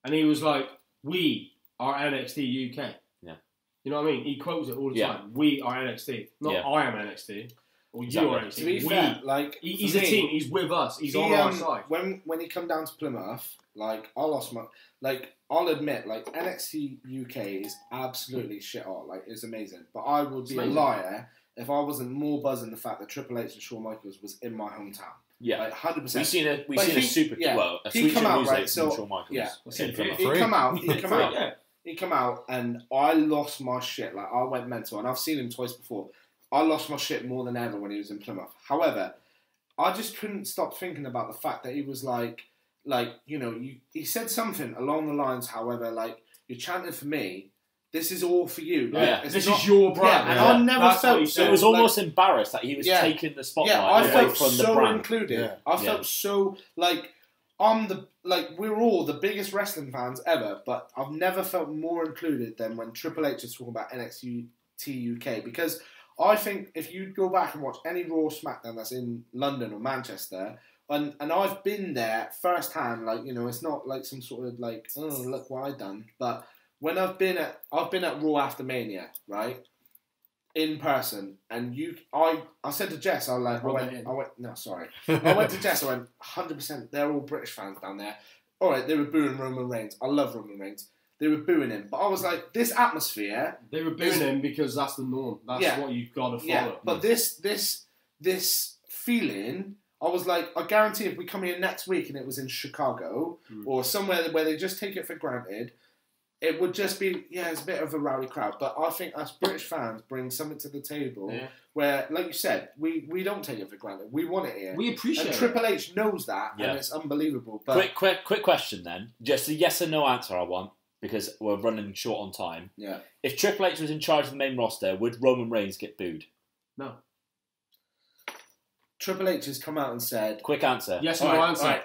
and he was like, "We are NXT UK." Yeah, you know what I mean. He quotes it all the time. We are NXT, not I am NXT. Or you are NXT. To be fair, like he's a team. He's with us. He's on our side. When he come down to Plymouth, like I'll admit, like NXT UK is absolutely shit hot. Like it's amazing, but I would be a liar if I wasn't more buzzing the fact that Triple H and Shawn Michaels was in my hometown. Yeah, like 100%. We've seen a super a he come out music right. So Shawn Michaels. Yeah, he come out, and I lost my shit. Like I went mental, and I've seen him twice before. I lost my shit more than ever when he was in Plymouth. However, I just couldn't stop thinking about the fact that he was he said something along the lines, however, like, you're chanting for me, this is all for you. Like, this is your brand. And I never felt so. It was almost embarrassed that he was taking the spotlight I felt from so the brand. included. Yeah. I felt so, we're all the biggest wrestling fans ever, but I've never felt more included than when Triple H is talking about NXT UK, because I think if you go back and watch any Raw or SmackDown that's in London or Manchester, and I've been there firsthand, like, you know, it's not like some sort of like, oh, look what I've done. But when I've been at Raw after Mania, right, in person, and I said to Jess, I went to Jess, I went, 100%, they're all British fans down there. All right, they were booing Roman Reigns. I love Roman Reigns. They were booing him, but I was like, this atmosphere. They were booing him because that's the norm. That's what you've got to follow. Yeah, but this feeling, I was like, I guarantee if we come here next week and it was in Chicago or somewhere where they just take it for granted, it would just be, it's a bit of a rowdy crowd. But I think us British fans bring something to the table where, like you said, we don't take it for granted. We want it here. We appreciate it. And Triple H knows that, and it's unbelievable. But Quick question then. Just a yes or no answer I want. because we're running short on time. Yeah. If Triple H was in charge of the main roster, would Roman Reigns get booed? No. Triple H has come out and said... Quick answer. Yes or no answer? Right.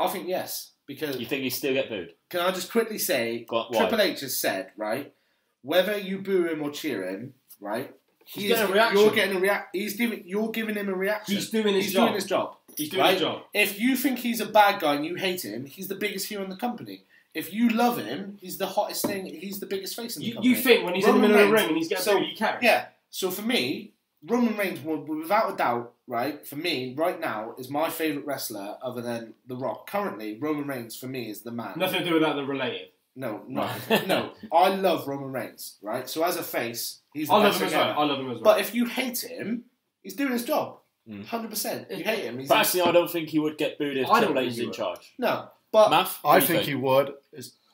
I think yes, because... You think he still get booed? Can I just quickly say, Why? Triple H has said, right, whether you boo him or cheer him, right, He's getting a reaction. You're giving him a reaction. He's doing his job. job. He's doing his job. If you think he's a bad guy and you hate him, he's the biggest heel in the company. If you love him, he's the hottest thing. He's the biggest face in the company. You think when he's in the middle of the ring and he's getting booed, you care? Yeah. So for me, Roman Reigns, without a doubt, right, for me, right now, is my favourite wrestler other than The Rock. Currently, Roman Reigns, for me, is the man. Nothing to do with that, they're related. No. I love Roman Reigns, right? So as a face, he's the best thing ever. I love him as well. But if you hate him, he's doing his job. 100%. You hate him. Personally, I don't think he would get booed if Triple H is in charge. No. But Math, I think he would.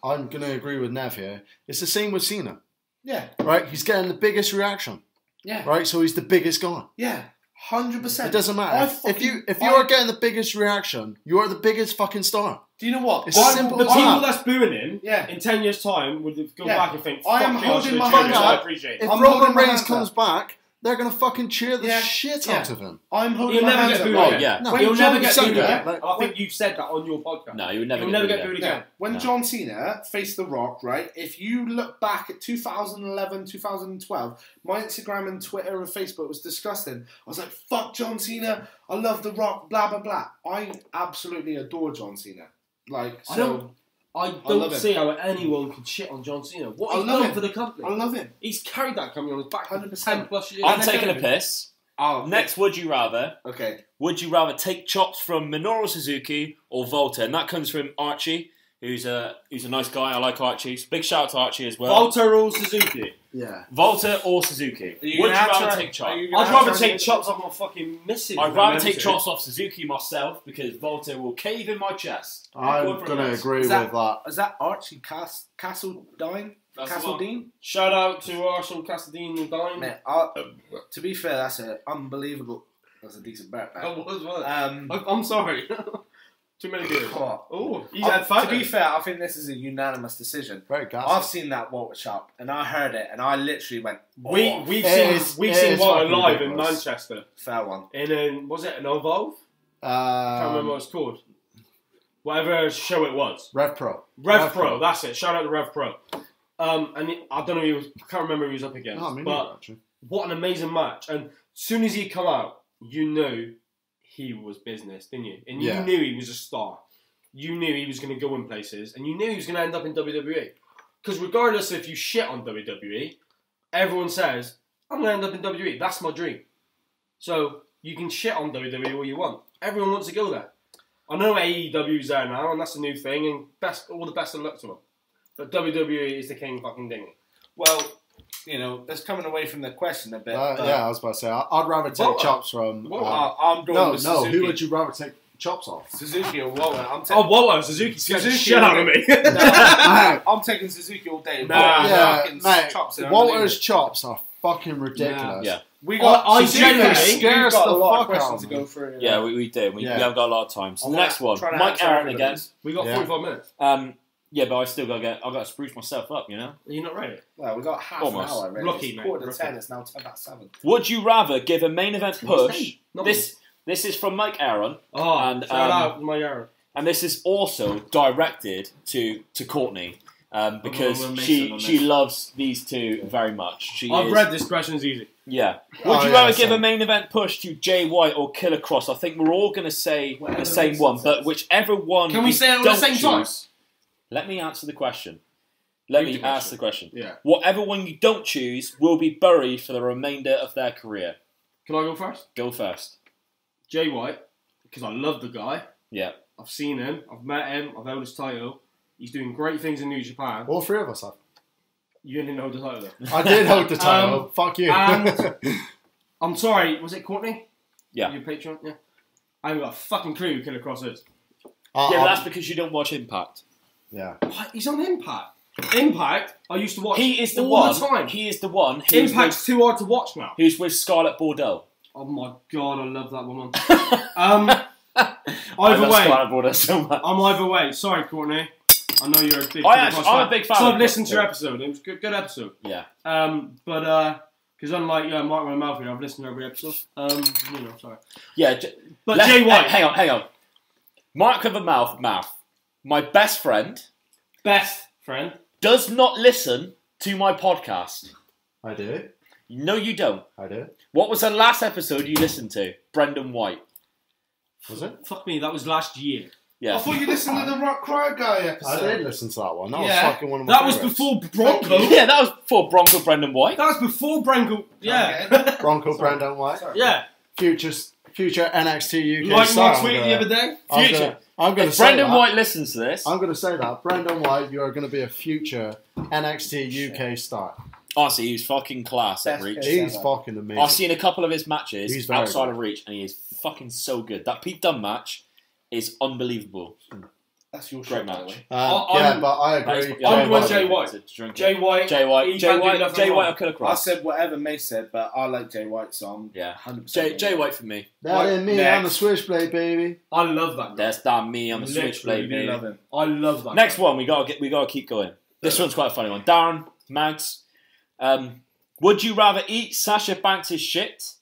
I'm going to agree with Nev here. It's the same with Cena. Yeah. Right? He's getting the biggest reaction. Yeah. Right? So he's the biggest guy. Yeah. 100%. It doesn't matter. If you are getting the biggest reaction, you are the biggest fucking star. Do you know what? It's simple the as people that. that's booing him, Yeah. in 10 years' time, would go Yeah. back and think, I am fuck me, holding should've my cheered hands him, up. I appreciate it. If I'm Roman holding my Reigns hands comes up. back, they're going to fucking cheer the shit Yeah. out of him. I'm holding He'll my never hands get up. booed Oh, again. yeah. No. He'll never get John booed Cena, again. like- I think you've said that on your podcast. No, he would never He'll get never booed get booed again. again. When No. John Cena faced The Rock, right, if you look back at 2011, 2012, my Instagram and Twitter and Facebook was disgusting. I was like, fuck John Cena, I love The Rock, blah, blah, blah. I absolutely adore John Cena. Like, so... I love don't him. see how anyone could shit on John Cena. What I he's love done him. for the company. I love him. He's carried that company on his back for 100%. 10 plus years. I'm taking a piss. Oh, Next, would you rather? Okay. Would you rather take chops from Minoru Suzuki or Volta? And that comes from Archie, who's a nice guy. I like Archie. So big shout out to Archie as well. Volta or Suzuki? Yeah. Volta or Suzuki? Would you rather take chops? I'd rather take chops off my fucking missus. I'd rather take chops off Suzuki myself because Volta will cave in my chest. I'm going to agree with that. Is that Archie Castledine? That's the one. Castledine? Shout out to Arsenal Cassadine and Dine. Man, to be fair, that's an unbelievable... That's a decent bet, man. I'm sorry. Too many beers. Oh, he's had To fun. be fair, I think this is a unanimous decision. Very gassy. I've seen that Walter Shop, and I heard it, and I literally went, We've It seen is Walter fucking live in ridiculous. Manchester. fair one. Was it an Evolve? Can't remember what it's called. Whatever show it was. Rev Pro. Rev Pro, that's it. Shout out to Rev Pro. I don't know. I can't remember who he was up against. Oh, me but neither, actually. what an amazing match! And as soon as he come out, you knew he was business, didn't you? And you knew he was a star. You knew he was going to go in places, and you knew he was going to end up in WWE. Because regardless if you shit on WWE, everyone says, I'm going to end up in WWE. That's my dream. So you can shit on WWE all you want. Everyone wants to go there. I know AEW's there now, and that's a new thing, and all the best of luck to them. But WWE is the king fucking dinghy. Well, you know, that's coming away from the question a bit. Yeah, I was about to say, I'd rather take Walter. chops from... I'm going no, with Suzuki. who would you rather take chops off? Suzuki or Walter. Walter, Suzuki scared the shit out of me. I'm taking Suzuki all day. Mate, Chops are Walter's chops are fucking ridiculous. Yeah. We got I Suzuki genuinely scares got the a lot fuck of questions out to of go through. Yeah, we do. We haven't got a lot of time. So the next one, trying to Mike answer Aaron again. everybody's. We got 45 minutes. Yeah, but I still got to spruce myself up, you know. Are you not ready? Well, we got half Almost. an hour. Really. Rookie, It's mate, quarter to rookie. 10. It's now 10 past 7. Would you rather give a main event push? Not This is from Mike Aaron, Oh, and shout out my Aaron. and this is also directed to Courtney because We'll make she some on she this. loves these two very much. I've read this question's easy. Yeah. Oh, Would you yeah, rather give same. a main event push to Jay White or Killer Cross? I think we're all going to say Whatever the same makes one, sense. but whichever one. Can we you say it at the don't same time? choose- Let me answer the question. Let Read me the ask the question. Yeah. Whatever one you don't choose will be buried for the remainder of their career. Can I go first? Go first. Jay White, because I love the guy. Yeah. I've seen him. I've met him. I've held his title. He's doing great things in New Japan. All three of us have. You didn't hold the title though. I did hold the title. Fuck you. and- I'm sorry, was it Courtney? Yeah. Your Patreon? Yeah. I haven't got a fucking clue who Killer Cross is. Yeah, but that's because you don't watch Impact. Yeah. What? He's on Impact. Impact, I used to watch He is the all one. the time. He is the one who's Impact's too hard to watch now. who's with Scarlett Bordeaux. Oh my god, I love that woman. I Either love way, Scarlett Bordeaux so much. I'm either way. Sorry, Courtney. I know you're a big. I'm a big fan. So of I've listened to your Cross episode. It was a good episode. Yeah. But because unlike Mark my mouth here, I've listened to every episode. Sorry. Yeah. But Jay White, hang on. Mark with a mouth. My best friend does not listen to my podcast. I do. No, you don't. I do. What was the last episode you listened to? Brendan White. Was it? Fuck me, that was last year. Yeah. I thought you listened to the Rock Cry Guy episode. I did listen to that one. That was Yeah. fucking one of my That was favourites. before Bronco. Yeah, that was before Bronco Brendan White. That was before Bronco. Yeah. Bronco Brendan White. Yeah. Future NXT UK Like star. my tweet the other day. I'm going to If say Brendan that. White listens to this, I'm going to say that. Brendan White, you are going to be a future NXT UK star. honestly, he was fucking class at Best Reach. case. He's fucking amazing. I've seen a couple of his matches He's very outside good. of Reach, and he is fucking so good. That Pete Dunne match is unbelievable. That's your Great shot, by the match. way. Yeah, but I agree. I'm going Jay White. Jay White. Jay White. He Jay can't do White. nothing Jay White. I wrong. could have I crossed. said whatever May said, but I like Jay White, so I'm Yeah. 100%. Jay White for me. That ain't me Next. on the switchblade, baby. I love that. guy. That's not me. I'm a Literally, switchblade, You baby. love him. I love that. Next guy. one, we gotta keep going. This one's quite a funny one. Darren, Mags, would you rather eat Sasha Banks' shit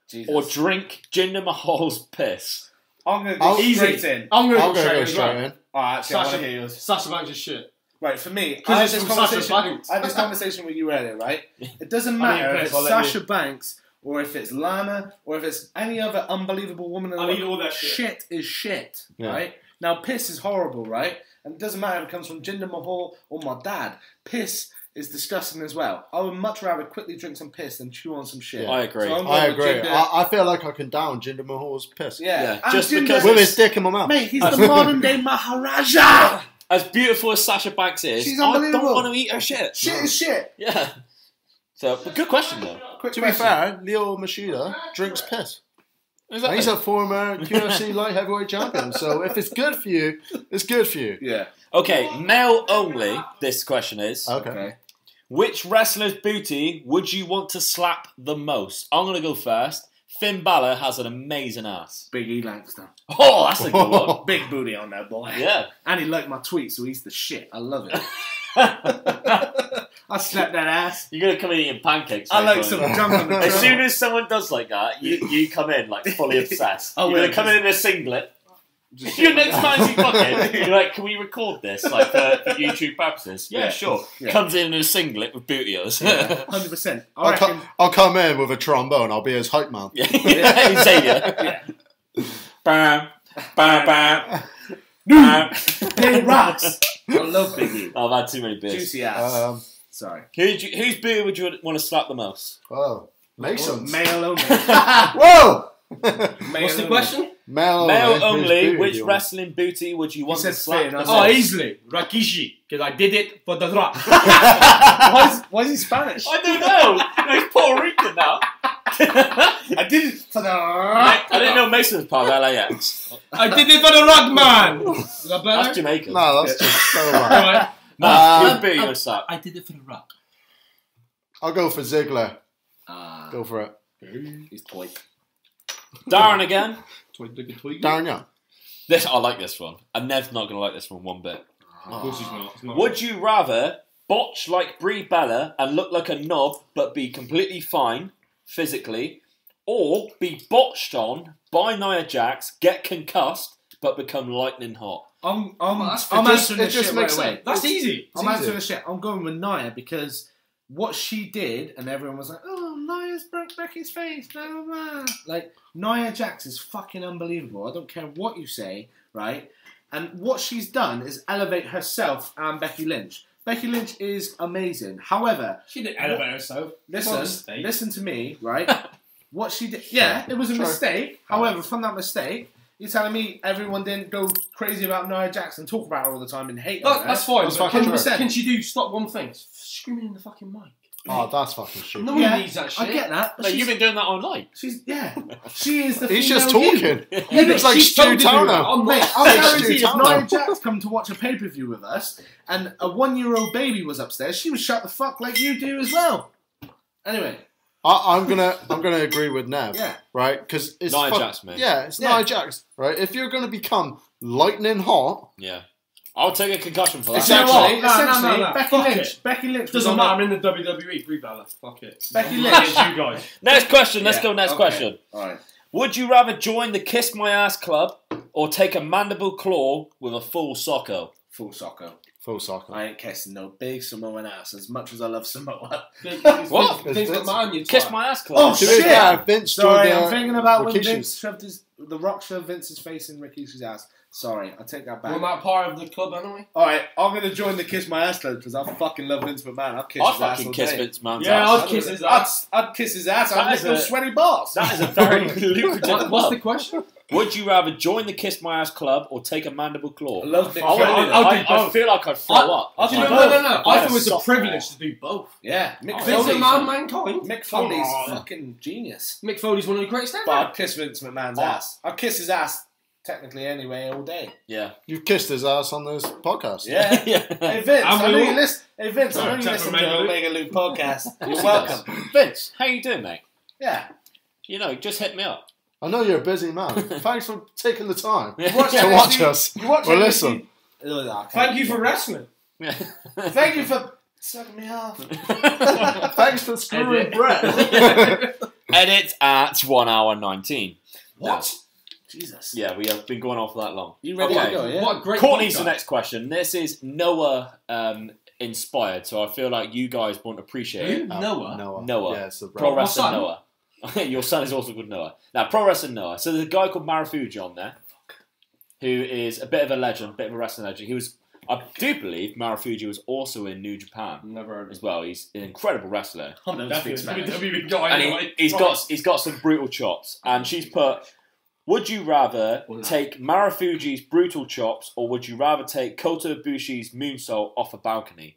Jesus. or drink Jinder Mahal's piss? I'm going to go Easy. straight in. I'm going I'm to going to go as straight well. in. Oh, actually, I want to Sasha, hear yours. Sasha Banks is shit. Right, for me, I Because had it's this from Sasha conversation. Banks. I had this conversation with you earlier, right? It doesn't I mean, matter Chris, if I'll it's let Sasha Banks or if it's Lana or if it's any other unbelievable woman in the I'll eat world. all that shit. Shit is shit, Yeah. right? Now, piss is horrible, right? And it doesn't matter if it comes from Jinder Mahal or my dad. Piss is disgusting as well. I would much rather quickly drink some piss than chew on some shit. Yeah. I agree. So I'm I going with agree. Jinder. I feel like I can down Jinder Mahal's piss. Yeah, Yeah, and just Jinder- because With his dick in my mouth. Mate, he's the modern day Maharaja. As beautiful as Sasha Banks is, She's I don't unbelievable. want to eat her shit. Shit is shit. Yeah. So, but good question though. Quick To be question. fair, Leo Machida drinks piss. And he's a former UFC light heavyweight champion. So if it's good for you, it's good for you. Yeah. Okay, male only. This question is: Okay. which wrestler's booty would you want to slap the most? I'm gonna go first. Finn Balor has an amazing ass. Big E Langston. Oh, that's a good one. Big booty on that boy. Yeah. And he liked my tweet, so he's the shit. I love it. I slapped that ass. You're gonna come in eating pancakes. I mate, like some won't you? junk on the As drum. soon as someone does like that, you come in like fully obsessed. Oh, You're yeah, gonna come in a singlet. Your next time you fucking, you're like, can we record this like for YouTube purposes? Yeah, sure. Yeah. Comes in a singlet with bootios. 100%. I reckon. I'll come in with a trombone. I'll be his hype man. Yeah, Xavier. Bam, bam, bam. Big rocks. I love Big E. I've had too many beers. Juicy ass. Sorry. Whose booty would you want to slap the most? Oh, Mason's. Male only. Whoa! What's the question? Male Male only. only. Whose Which booty do you want? wrestling booty would you want said to slap Finn, the I most? said- Oh, easily. Rakishi. Because I did it for the drop. Why is he Spanish? I don't know. No, he's Puerto Rican now. I did it for the. I didn't know Mason was part of LAX. I did it for the rock man. Is that better? That's Jamaican. No, that's just so bad. Alright. Whose booty you want to slap? I did it for the rock. I'll go for Ziggler. Go for it. He's toy. Darren again. Darren Young. I like this one. And Nev's not going to like this one one bit. Of course he's not. It's not. Would you rather botch like Brie Bella and look like a knob but be completely fine physically, or be botched on by Nia Jax, get concussed but become lightning hot? I'm just- answering it this just shit makes right away. sense. That's easy. I'm easy. answering the shit. I'm going with Nia because what she did, and everyone was like, "Oh, Nia's broke Becky's face." Blah blah blah. Like Nia Jax is fucking unbelievable. I don't care what you say, right? And what she's done is elevate herself and Becky Lynch. Becky Lynch is amazing. However, She didn't elevate herself. listen to me, right? What she did, yeah, it was a mistake. However, from that mistake, you're telling me everyone didn't go crazy about Nia Jax and talk about her all the time and hate her. That's fine. That's but fucking 100%. Can she do stop one thing? Screaming in the fucking mic. Oh, that's fucking shit. No one Yeah, needs that shit. I get that. But No, you've been doing that all night. she's she is the. He's just female you. talking. Yeah, He's like she's told Stu to do that. Turner. I'm Mate, not. I'll Hey, guarantee Stu if Turner. Nia Jax come to watch a pay-per-view with us and a 1-year-old baby was upstairs, she would shut the fuck like you do as well. Anyway, I'm gonna agree with Nev. Yeah. Right, because it's Nia Jax, mate. Yeah, it's Yeah. Nia Jax. Right, if you're gonna become lightning hot, Yeah. I'll take a concussion for that. Essentially, No. Becky Lynch. Doesn't matter. I'm in the WWE. Brie Bella. Fuck it. Becky It's Lynch. you guys. Next question. Let's Yeah, go. Next okay. question. All right. Would you rather join the Kiss My Ass Club or take a mandible claw with a full socko? Full soccer. Full soccer. I ain't kissing no big Samoan ass as much as I love Samoa. What? Vince McMahon, you Kiss twat. My Ass Club. Oh, shit! Vince Sorry, joined, I'm thinking about when Rikishi's. Vince shoved The Rock shoved Vince's face in Rikishi's ass. Sorry, I take that back. Wasn't that part of the club anyway? Alright, I'm going to join the Kiss My Ass Club because I fucking love Vince McMahon. I'll kiss I his ass fucking all kiss day. Vince McMahon's Yeah, ass. I'd kiss his ass. I'd kiss his ass. That I'd is lick those a- sweaty balls. That is a very lucrative What's club. the question? Would you rather join the Kiss My Ass Club or take a mandible claw? I love Nick I, wouldn't Foley. do that. I'll do I both. feel like I'd throw up. I'll do Like, both. No. I I had thought it was a soft privilege ball. to do both. Yeah, Mick Vince Foley's McMahon, mankind. Mick Foley's Come on. fucking genius. Mick Foley's one of the greatest ever. But I'd kiss Vince McMahon's ass. I'd kiss his ass technically anyway all day. Yeah. You've kissed his ass on this podcast. Yeah. Yeah. Hey Vince, And I we know all- you listen. Hey Vince, I know you Except listen for to the Omega Omega Luke podcast. You're He does. welcome. Vince, how you doing, mate? Yeah. You know, just hit me up. I know you're a busy man. Thanks for taking the time You watch to watch us. You watch Well, NXT? listen. Thank you for wrestling. Thank you for sucking me off. Thanks for screwing Edit. Brett. Edit at 1 hour 19. What? Jesus. Yeah, we have been going on for that long. You ready Okay. to go, yeah? What a great Courtney's the podcast. next question. This is Noah inspired, so I feel like you guys won't appreciate Who? it. Noah. Noah. Yeah, it's the Pro brother. Wrestling son? Noah. Your son is also called Noah. Now, Pro Wrestling Noah. So there's a guy called Marufuji on there, who is a bit of a legend, bit of a wrestling legend. He was, I do believe, Marufuji was also in New Japan Never heard of as well. He's an incredible wrestler, I don't speak Definitely Spanish. WWE guy. and anyway. he's got some brutal chops. And she's put, would you rather take Marufuji's brutal chops, or would you rather take Kota Ibushi's moonsault off a balcony?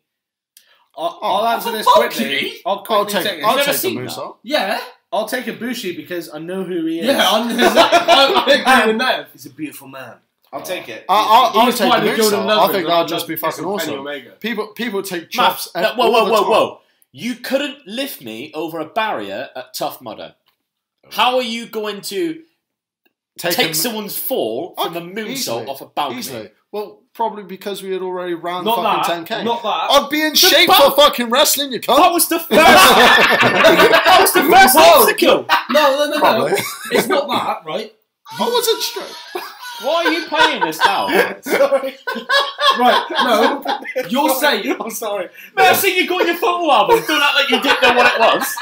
I'll answer this balcony? quickly. I'll I'll quickly take, take it. I'll never take the seen moonsault. Yeah. I'll take Ibushi because I know who he is. Yeah, I agree with that. He's a beautiful man. I'll take it. I'll He's take quite the a golden moonsault. I lover, think but that'll I just be love fucking Kenny awesome. Omega. People take chops. Matt, all the time. whoa. You couldn't lift me over a barrier at Tough Mudder. How are you going to take him- someone's fall from a Okay, moonsault easily, off a balcony? Easily. Well, probably because we had already ran Not fucking that. 10k. Not that. I'd be in shape bump- for fucking wrestling, you That cunt. was the first. That was the first obstacle. No. Probably. It's not that, right? I wasn't straight. Why are you playing this now? Sorry. Right. No. You're saying. I'm sorry. Man, I've seen you got your photo album. Don't act like you didn't know what it was.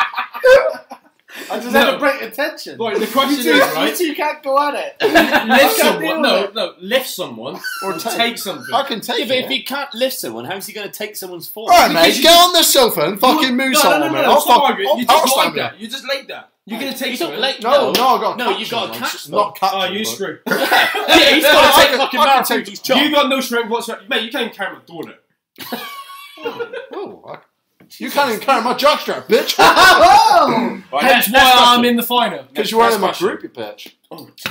I just No. had to break attention. Right. The question is, You right? two can't go at it. Lift deal someone. with No. Lift someone Or or take- take something. I can Yeah, take but if it. he can't lift someone, how's he going to take someone's fall? Alright, mate, Because you get on the sofa and fucking moonsault on me. I'll Stop fuck- arguing. I'll You power just slam laid you. that. You just laid that. You're going to take You don't something. like No, I got no, you got to catch them. Not catch Oh, them, you but- screw. Yeah, he's got I to take can- fucking I can take- Marufuji's chop. You got no strength whatsoever. Mate, you can't even carry my daughter. Oh, you can't even carry my jockstrap, bitch. Right, Hence next why I'm question. in the final. Because you weren't in my Next question. group, you bitch.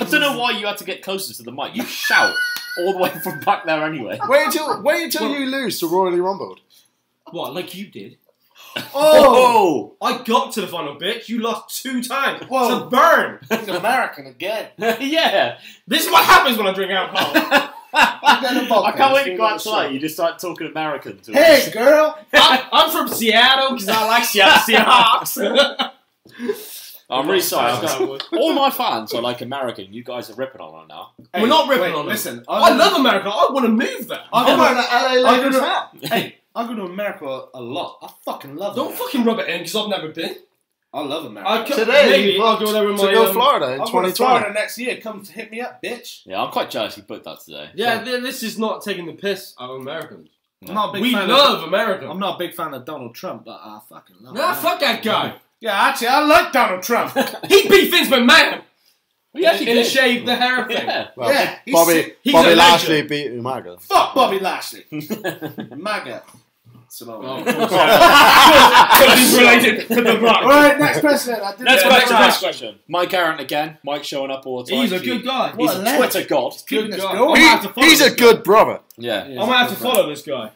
I don't know why you had to get closer to the mic. You shout all the way from back there anyway. Wait until you lose to Royally Rumbled. What, like you did? Oh! I got to the final, bitch. You lost 2 times. Whoa. It's a burn. He's American again. Yeah. This is what happens when I drink alcohol. I can't wait to go outside. You just start talking American to us. Hey, girl. I'm from Seattle because I like Seahawks. I'm really sorry. I've Sorry, got, all my fans are like American. You guys are ripping on right now. We're not ripping on them. Listen, I love America. I want to move there. I'm wearing an LA I Lakers go hat. Hey, I go to America a lot. I fucking love it. Don't fucking rub it in because I've never been. I love America. I could, Today, maybe you I'll go there with to my. go Florida in I'm going to 2020. Florida next year. Come to hit me up, bitch. Yeah, I'm quite jealous you booked that today. Yeah, this is not taking the piss out of Americans. I'm not a big We fan love America. I'm not a big fan of Donald Trump, but I fucking love Nah, him. fuck that guy. Yeah, actually, I like Donald Trump. He beat Vince McMahon We actually in a did. shave the hair thing. Yeah. Well, Yeah, he's Bobby sick. He's Bobby a Lashley legend. beat Umaga. Fuck Bobby Lashley. MAGA. Samoa. Oh, because he's related to the Rock. Alright, next question. I did Next that. question. Right. Next question. Mike Aaron again. Mike showing up all the time. He's a good guy. He's What a a legend. Twitter god. Keeping Good this guy. going. I might have to follow He's a this guy. good brother. Yeah. I might have to follow this guy.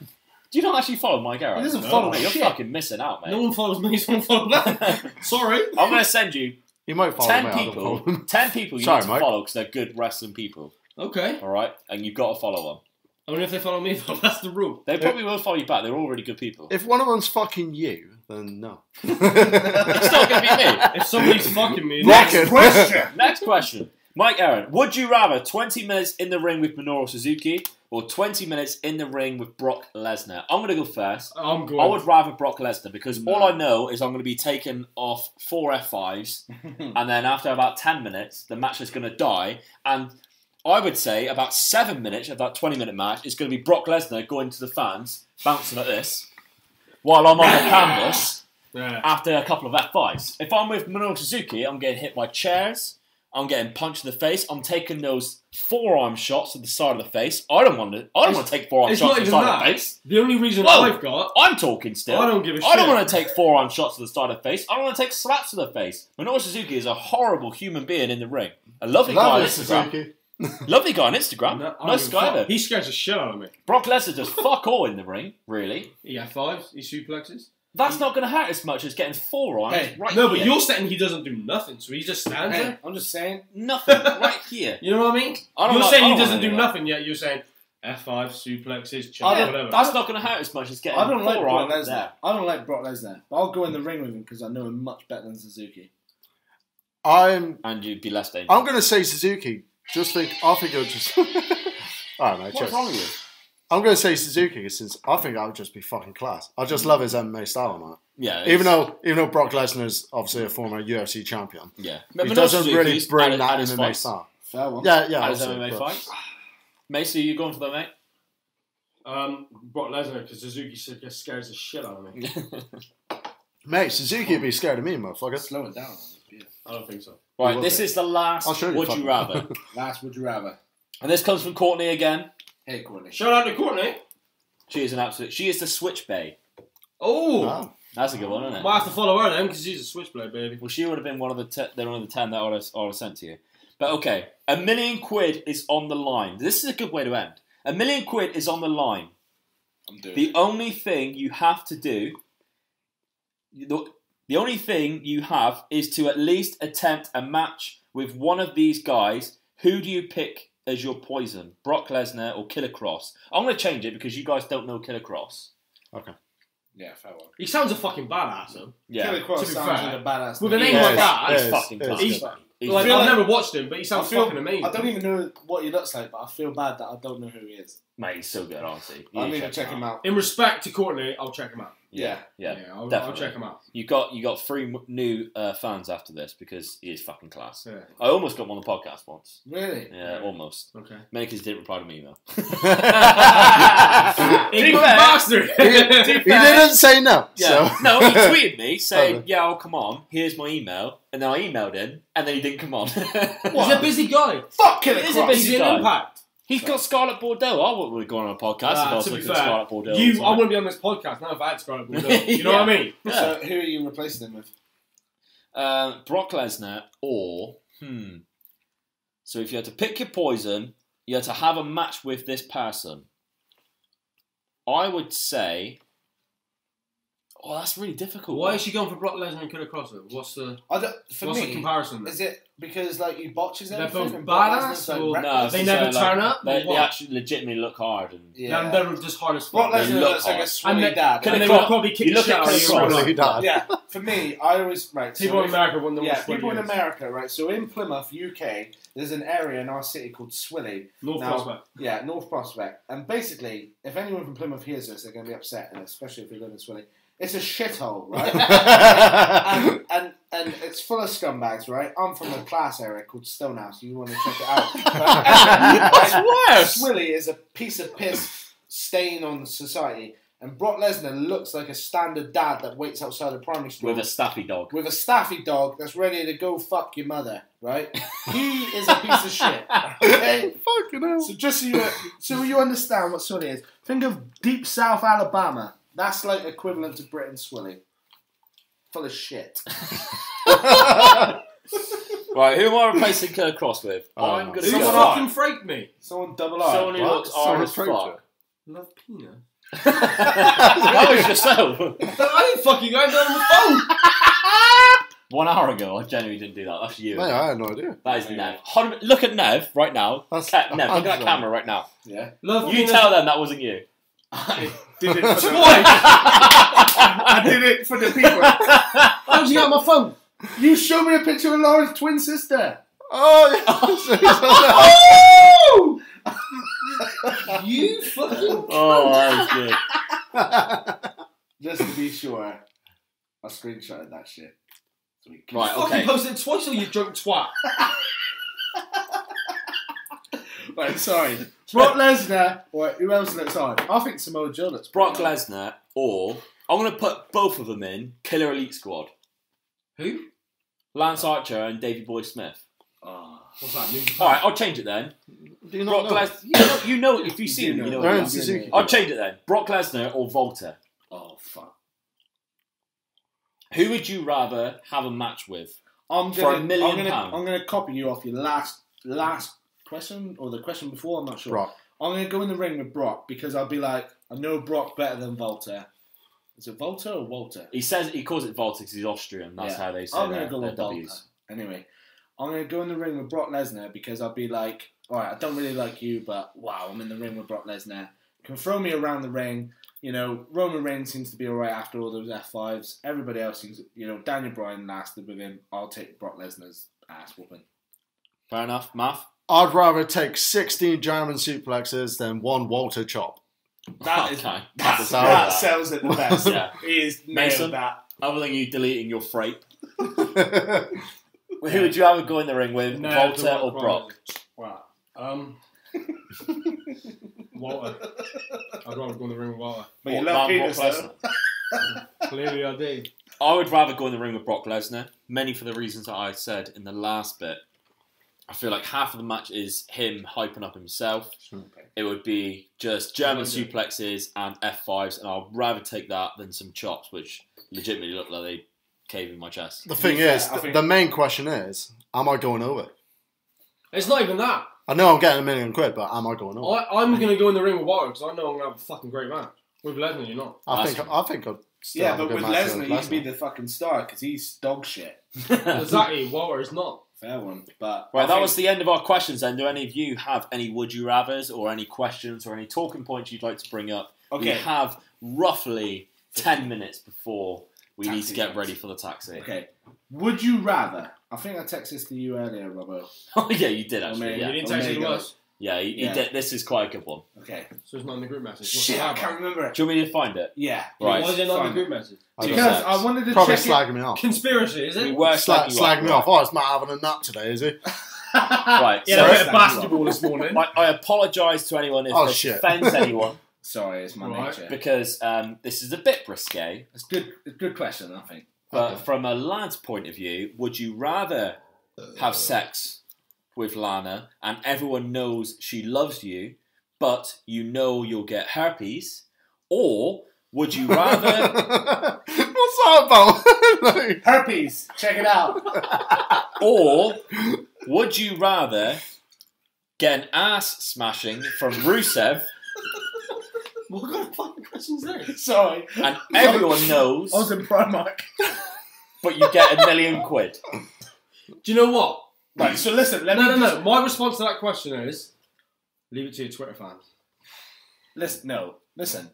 Do you not actually follow Mike Aaron? He doesn't No, follow mate, shit. You're fucking missing out, mate. No one follows me, someone follow that. Sorry. I'm going to send you You might follow 10 me. I don't people. follow him. 10 people you Sorry, need to Mike. follow because they're good wrestling people. Okay. All right, and you've got to follow them. Only if they follow me, though. That's the rule. They probably will follow you back. They're all really good people. If one of them's fucking you, then no. It's not going to be me. If somebody's fucking me... Next question. Next question. Mike Aaron, would you rather 20 minutes in the ring with Minoru Suzuki or 20 minutes in the ring with Brock Lesnar? I'm going to go first. I'm going. I would rather Brock Lesnar because all I know is I'm going to be taken off 4 F5s and then after about 10 minutes, the match is going to die. And I would say about 7 minutes of that 20-minute match is going to be Brock Lesnar going to the fans, bouncing like this, while I'm on the canvas after a couple of F5s. If I'm with Minoru Suzuki, I'm getting hit by chairs. I'm getting punched in the face. I'm taking those forearm shots to the side of the face. I don't want to take forearm shots to the side of the face. The only reason I've got... I'm talking still. I don't give a shit. I don't want to take forearm shots to the side of the face. I don't want to take slaps to the face. Minoru Suzuki is a horrible human being in the ring. A lovely guy on Instagram. Lovely guy on Instagram. Nice guy though. He scares the shit out of me. Brock Lesnar does fuck all in the ring, really. He F5s, he suplexes. That's not going to hurt as much as getting forearms right no, here. but you're saying he doesn't do nothing, so he just stands there. I'm just saying. Nothing right here. You know what I mean? You're saying he doesn't do nothing, yet you're saying F5, suplexes, chop, whatever. That's not going to hurt as much as getting I don't like Brock forearms Lesnar. there. I don't like Brock Lesnar, but I'll go in the ring with him because I know him much better than Suzuki. And you'd be less dangerous. I'm going to say Suzuki. I think it would just... I don't know. What's wrong with you? I'm going to say Suzuki since I think that would just be fucking class. I just love his MMA style, man. Yeah. Even though Brock Lesnar is obviously a former UFC champion. Yeah. He doesn't really bring that MMA style. Fair one. Yeah. At his MMA fights. Macy, you going for that, mate? Brock Lesnar, because Suzuki scares the shit out of me. Mate, Suzuki would be scared of me, motherfucker. Slow it down. I don't think so. Right, this is the last Would You Rather. Last Would You Rather. And this comes from Courtney again. Hey, Courtney. Shout out to Courtney. She is an absolute... She is the Switch Bae. Oh! That's a good one, isn't it? Might have to follow her then, because she's a switchblade, baby. Well, she would have been one of the 10 that I would have sent to you. But okay, £1 million is on the line. This is a good way to end. £1 million is on the line. I'm doing the it. only thing you have to do... The only thing you have is to at least attempt a match with one of these guys. Who do you pick as your poison? Brock Lesnar or Killer Cross? I'm going to change it because you guys don't know Killer Cross. Okay. Yeah, fair one. He sounds a fucking badass, though. Yeah. Killer Cross To be sounds fair, like a badass. with a name He like is. that, He's It is. fucking It is. class. He's, He's like, feel I've like- never watched him, but he sounds fucking amazing. I don't even know what he looks like, but I feel bad that I don't know who he is. Mate, he's so good, honestly. You I need need to check him out. In respect to Courtney, I'll check him out. Yeah, I'll definitely. check him out. You got 3 new fans after this because he is fucking class. Yeah. I almost got him on the podcast once. Really? Yeah, almost. Okay. Mainly because he didn't reply to my email. Ignorant bastard! He didn't say no. Yeah. So. No, he tweeted me saying, Okay. yeah, I'll come on. Here's my email. And then I emailed him, and then he didn't come on. He's a busy guy. Fuck Killer He's a Cross. busy He's guy. an impact. He's got Scarlet Bordeaux. I wouldn't really go on a podcast if I was To be looking at fair, Scarlet Bordeaux. all the I time. wouldn't be on this podcast now if I had Scarlet Bordeaux. You know Yeah. what I mean? Yeah. So who are you replacing him with? Brock Lesnar or... So if you had to pick your poison, you had to have a match with this person. I would say... Oh, that's really difficult. Why is she going for Brock Lesnar and Killer Cross? What's the For what's me, the comparison? is it because like he botches They're everything? both and Brock badass, Lesnar's, like, or- reckless? No, They it's never like- turn up? They Or what? actually legitimately look hard. And Yeah. They're just hard as Brock fuck. They Lesnar look looks like a hard. sweaty And dad. they Killer would Cross- probably kick you the look shit at out of Killer you. Cross. Really bad. Yeah, for me, I always People in America wouldn't know Yeah, what sweaty people in is. America, right? So in Plymouth, UK, there's an area in our city called Swilly. North Now- Prospect. Yeah, North Prospect. And basically, if anyone from Plymouth hears this, they're going to be upset, and especially if they live in Swilly. It's a shithole, right? and it's full of scumbags, right? I'm from a class area called Stonehouse. You want to check it out? What's worse? Swilly is a piece of piss stain on society. And Brock Lesnar looks like a standard dad that waits outside a primary school With a staffy dog. with a staffy dog that's ready to go fuck your mother, right? He is a piece of shit. Okay? Fucking hell. So just so you understand what Swilly is, think of deep South Alabama. That's like equivalent to Britain Swilly. Full of shit. Right, who am I replacing Killer Cross with? Oh, I'm no. going Who to Someone fucking freaked me? Someone double R. someone who What? looks hard as Someone fuck. Love Pina. That was yourself. I didn't fucking go down on the phone. 1 hour ago, I genuinely didn't do that. That's you. Mate, I had no idea. That is Nev. Look at Nev right now. That's Nev, look at that camera right now. Yeah. You tell them that wasn't you. I did it for the I did it for the people. How did you get on my phone? You showed me a picture of Lauren's twin sister. Oh, You fucking. Oh, that was good. Just to be sure, I screenshotted that shit. Right, Fucking okay. posted it twice, or you drunk twat. Right, sorry. Brock Lesnar, or who else looks hard? I think Samoa Joe looks Brock pretty hard. Lesnar, or I'm going to put both of them in Killer Elite Squad. Who? Lance Archer and Davey Boy Smith. Oh. What's that? All right, I'll change it then. do you not Brock know? Lesnar. You know, if you've seen him, you know. They're what in he is. Suzuki. I'll change it then. Brock Lesnar or Volta. Oh, fuck. Who would you rather have a match with? I'm For gonna, £1 million. I'm going to copy you off your last question, or the question before, I'm not sure. Brock. I'm going to go in the ring with Brock, because I'll be like, I know Brock better than Volta. Is it Volta or Walter? He calls it Volta because he's Austrian. That's how they say I'm going their, to go their with Volta. W's. Anyway, I'm going to go in the ring with Brock Lesnar, because I'll be like, alright, I don't really like you, but wow, I'm in the ring with Brock Lesnar. You can throw me around the ring. You know, Roman Reigns seems to be alright after all those F5s. Everybody else seems, Daniel Bryan lasted with him. I'll take Brock Lesnar's ass whooping. Fair enough, Math. I'd rather take 16 German suplexes than one Walter chop. That is Okay. that sells it the best. Yeah. He is Mason? nailed that. Other than you deleting your frape. Who would you rather go in the ring with, Volta or Brock? Wow. Walter. I'd rather go in the ring with Walter. But you What, love Brock penis, though. Lesnar? Clearly I do. I would rather go in the ring with Brock Lesnar, mainly for the reasons that I said in the last bit. I feel like half of the match is him hyping up himself. It would be just German suplexes and F5s, and I'd rather take that than some chops, which legitimately look like they cave in my chest. The thing is, the main question is, am I going over? It's not even that. I know I'm getting £1 million, but am I going over? I'm going to go in the ring with Walter because I know I'm going to have a fucking great match. With Lesnar, you're not. I think I'd still Yeah, have a but good with match Lesnar, he'd be the fucking star, because he's dog shit. Exactly, Walter is not. Fair one. But Right, that was the end of our questions then. Do any of you have any would you rathers or any questions or any talking points you'd like to bring up? Okay. We have roughly 10 minutes before we need to get ready for the taxi. Okay. Would you rather? I think I texted this to you earlier, Robbo. Oh, yeah, you did actually. Omega. Yeah, You didn't text it to us. yeah, you did. This is quite a good one. Okay. So it's not in the group message. Shit, I can't remember it. Do you want me to find it? Yeah. Right. Why is it not in the Fine. group message? Because I wanted to Probably check it. slagging me off. Conspiracy, is We it? were slagging you Slagging me off. up. Oh, it's Matt having a nap today, is he? Right. Yeah, so a bit of basketball this morning. I apologise to anyone if Oh, this shit. offends anyone Sorry, it's my Right. nature. because this is a bit risque. It's good. It's a good question, I think. But from a lad's point of view, would you rather have sex with Lana and everyone knows she loves you, but you know you'll get herpes? Or would you rather... What's that about? Like, Herpes. Check it out. or would you rather get an ass smashing from Rusev What kind of fucking questions are there? Sorry. and everyone knows, I was in Primark. but you get £1 million? Do you know what? Right. So listen. Let me No. just- My response to that question is leave it to your Twitter fans. Listen.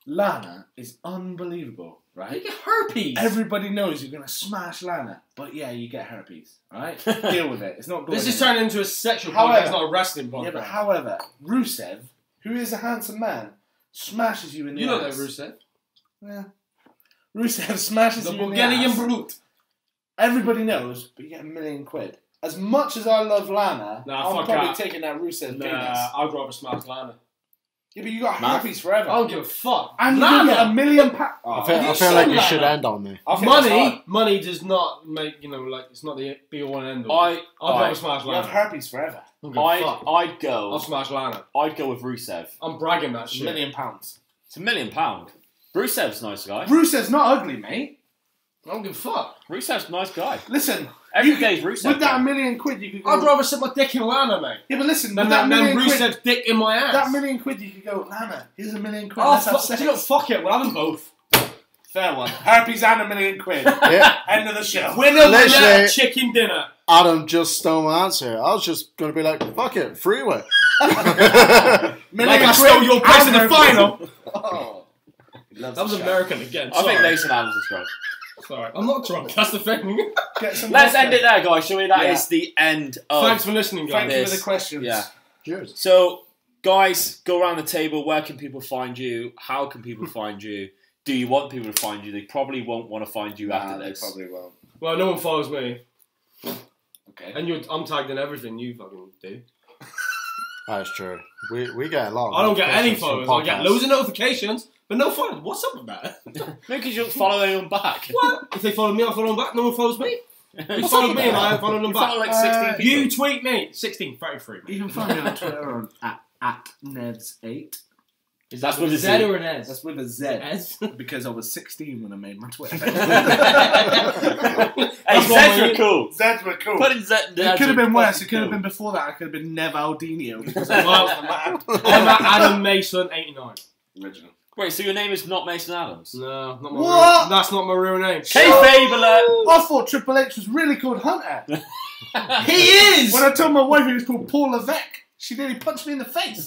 Lana is unbelievable, You right? get herpes. Everybody knows you're gonna smash Lana, but yeah, you get herpes. All right, deal with it. It's not. This going is turning into a sexual However- podcast, not a wrestling podcast. Yeah, but however, Rusev, who is a handsome man, smashes you in the you know ass. that Rusev. Yeah. Rusev smashes The you in the Bulgarian ass. brute. Everybody knows, but you get £1 million. As much as I love Lana, Nah, I'm fuck probably that. taking that Rusev penis. Nah, I'd rather smash Lana. Yeah, but you got Matt? herpes forever. I don't give a fuck. and you Lana! get £1 million. I feel you like seen you that, should man? end on me. I think that's hard. Money does not make, it's not the be all and end all. I'd rather smash You have Lana. herpes forever. I don't give a fuck. I'd I'll go smash Lana. with Rusev. I'm bragging that £1 shit. million. It's £1 million. Rusev's a nice guy. Rusev's not ugly, mate. I don't give a fuck. Rusev's a nice guy. Listen, Every day's Rusev. with that Day. £1 million, you could go. I'd rather sit my dick in Lana, mate. Yeah, but listen, Than with that £1 million, Rusev's dick in my ass. that £1 million, you could go, Lana, here's £1 million. Oh, Let's have fuck, sex. you know, fuck it, we'll have them both. Fair one. Herpes and £1 million. Yeah. End of the show. Winner, Literally- chicken dinner. Adam just stole my answer. I was just going to be like, fuck it, freeway. Like I stole your place in the final. Oh. That was American again. I think Sorry. Mason Adams is drunk. Sorry, I'm not drunk. That's the thing. Let's end it there, guys, shall we? That is the end of... Thanks for listening, guys. Thank you for the questions. Yeah. Cheers. So, guys, go around the table. Where can people find you? How can people find you? Do you want people to find you? They probably won't want to find you after They this. probably won't. Well, no one follows me. Okay. And I'm tagged in everything you fucking do. That's true. We get a lot of I don't get any notifications from followers. I get podcasts. loads of notifications, but no followers. What's up with that? Maybe because you don't follow anyone back. What? If they follow me, I follow them back. No one follows me. You follow me and I follow them You back. follow like 16 people. You tweet me. 16, 33. You can find me on Twitter on at Nevs8. Is That's that with with a a Z Z. or an S? That's with a Z. S? Because I was 16 when I made my Twitter. Hey, That's what Zeds I were mean. cool. Zeds were cool. Putting Zed It could have been worse. It could have been before that. I could have been Nev Aldinho because I was the man. I'm at Adam Mason 89. Original. Wait, so your name is not Mason Adams? No, not my What? real, that's not my real name. Kayfabe alert! I thought Triple H was really called Hunter. He is! When I told my wife he was called Paul Levesque, she nearly punched me in the face.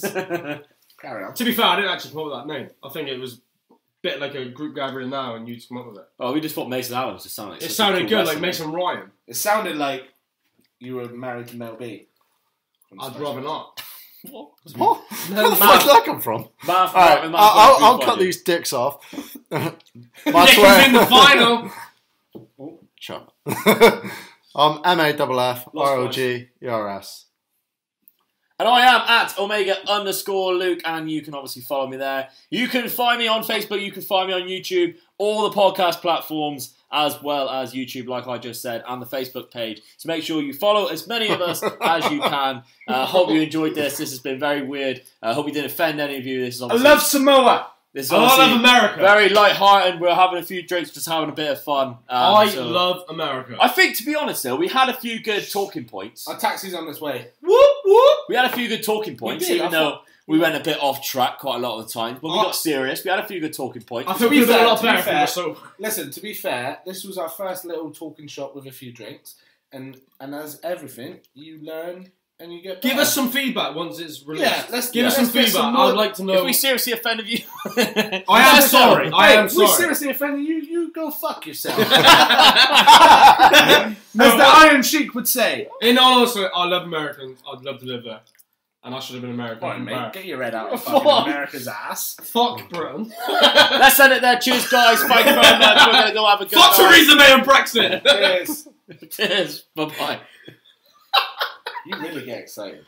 Carry on. To be fair, I didn't actually come up with that name. I think it was a bit like a group gathering now and you just come up with it. Oh, we just thought Mason Adams just sounded like It such a sounded cool good, wrestler. like Mason Ryan. It sounded like you were married to Mel B. I'd rather not. What? What? Where the man. fuck did that come from? Man, Alright, man, I'll cut these dicks off. My Nick Twitter- is in the final! Shut up. MAFF-ROGERS. And I am at Omega_Luke, and you can obviously follow me there. You can find me on Facebook, you can find me on YouTube, all the podcast platforms, as well as YouTube, like I just said, and the Facebook page. So make sure you follow as many of us as you can. Hope you enjoyed this. This has been very weird. I hope we didn't offend any of you. This is I obviously, love Samoa. this is I obviously love America. very light-hearted. We're having a few drinks, just having a bit of fun. So- love America. I think, to be honest, though, we had a few good talking points. Our taxi's on its way. Whoop whoop! We had a few good talking points, did, even I though we went a bit off track quite a lot of the time. But we got serious. We had a few good talking points. I feel be we did a fair, lot to be better from fair. the soap. Listen, to be fair, this was our first little talking shop with a few drinks, and as everything, you learn and you get better. Give us some feedback once it's released. Yeah, let's give us some get feedback. some more- I'd like to know. If we seriously offended you, I am sorry. I am We sorry. seriously offended you. You go fuck yourself. As the Iron Sheik would say. In all honesty, I love Americans. I'd love to live there. And I should have been American. Right, mate, Back. get your head out of fucking Fuck. America's ass. Fuck Britain. let's end it there. Cheers, guys. Thank you very much. We're going to go have a good Fuck night. Theresa May and Brexit. Cheers. Cheers. Bye-bye. You really get excited.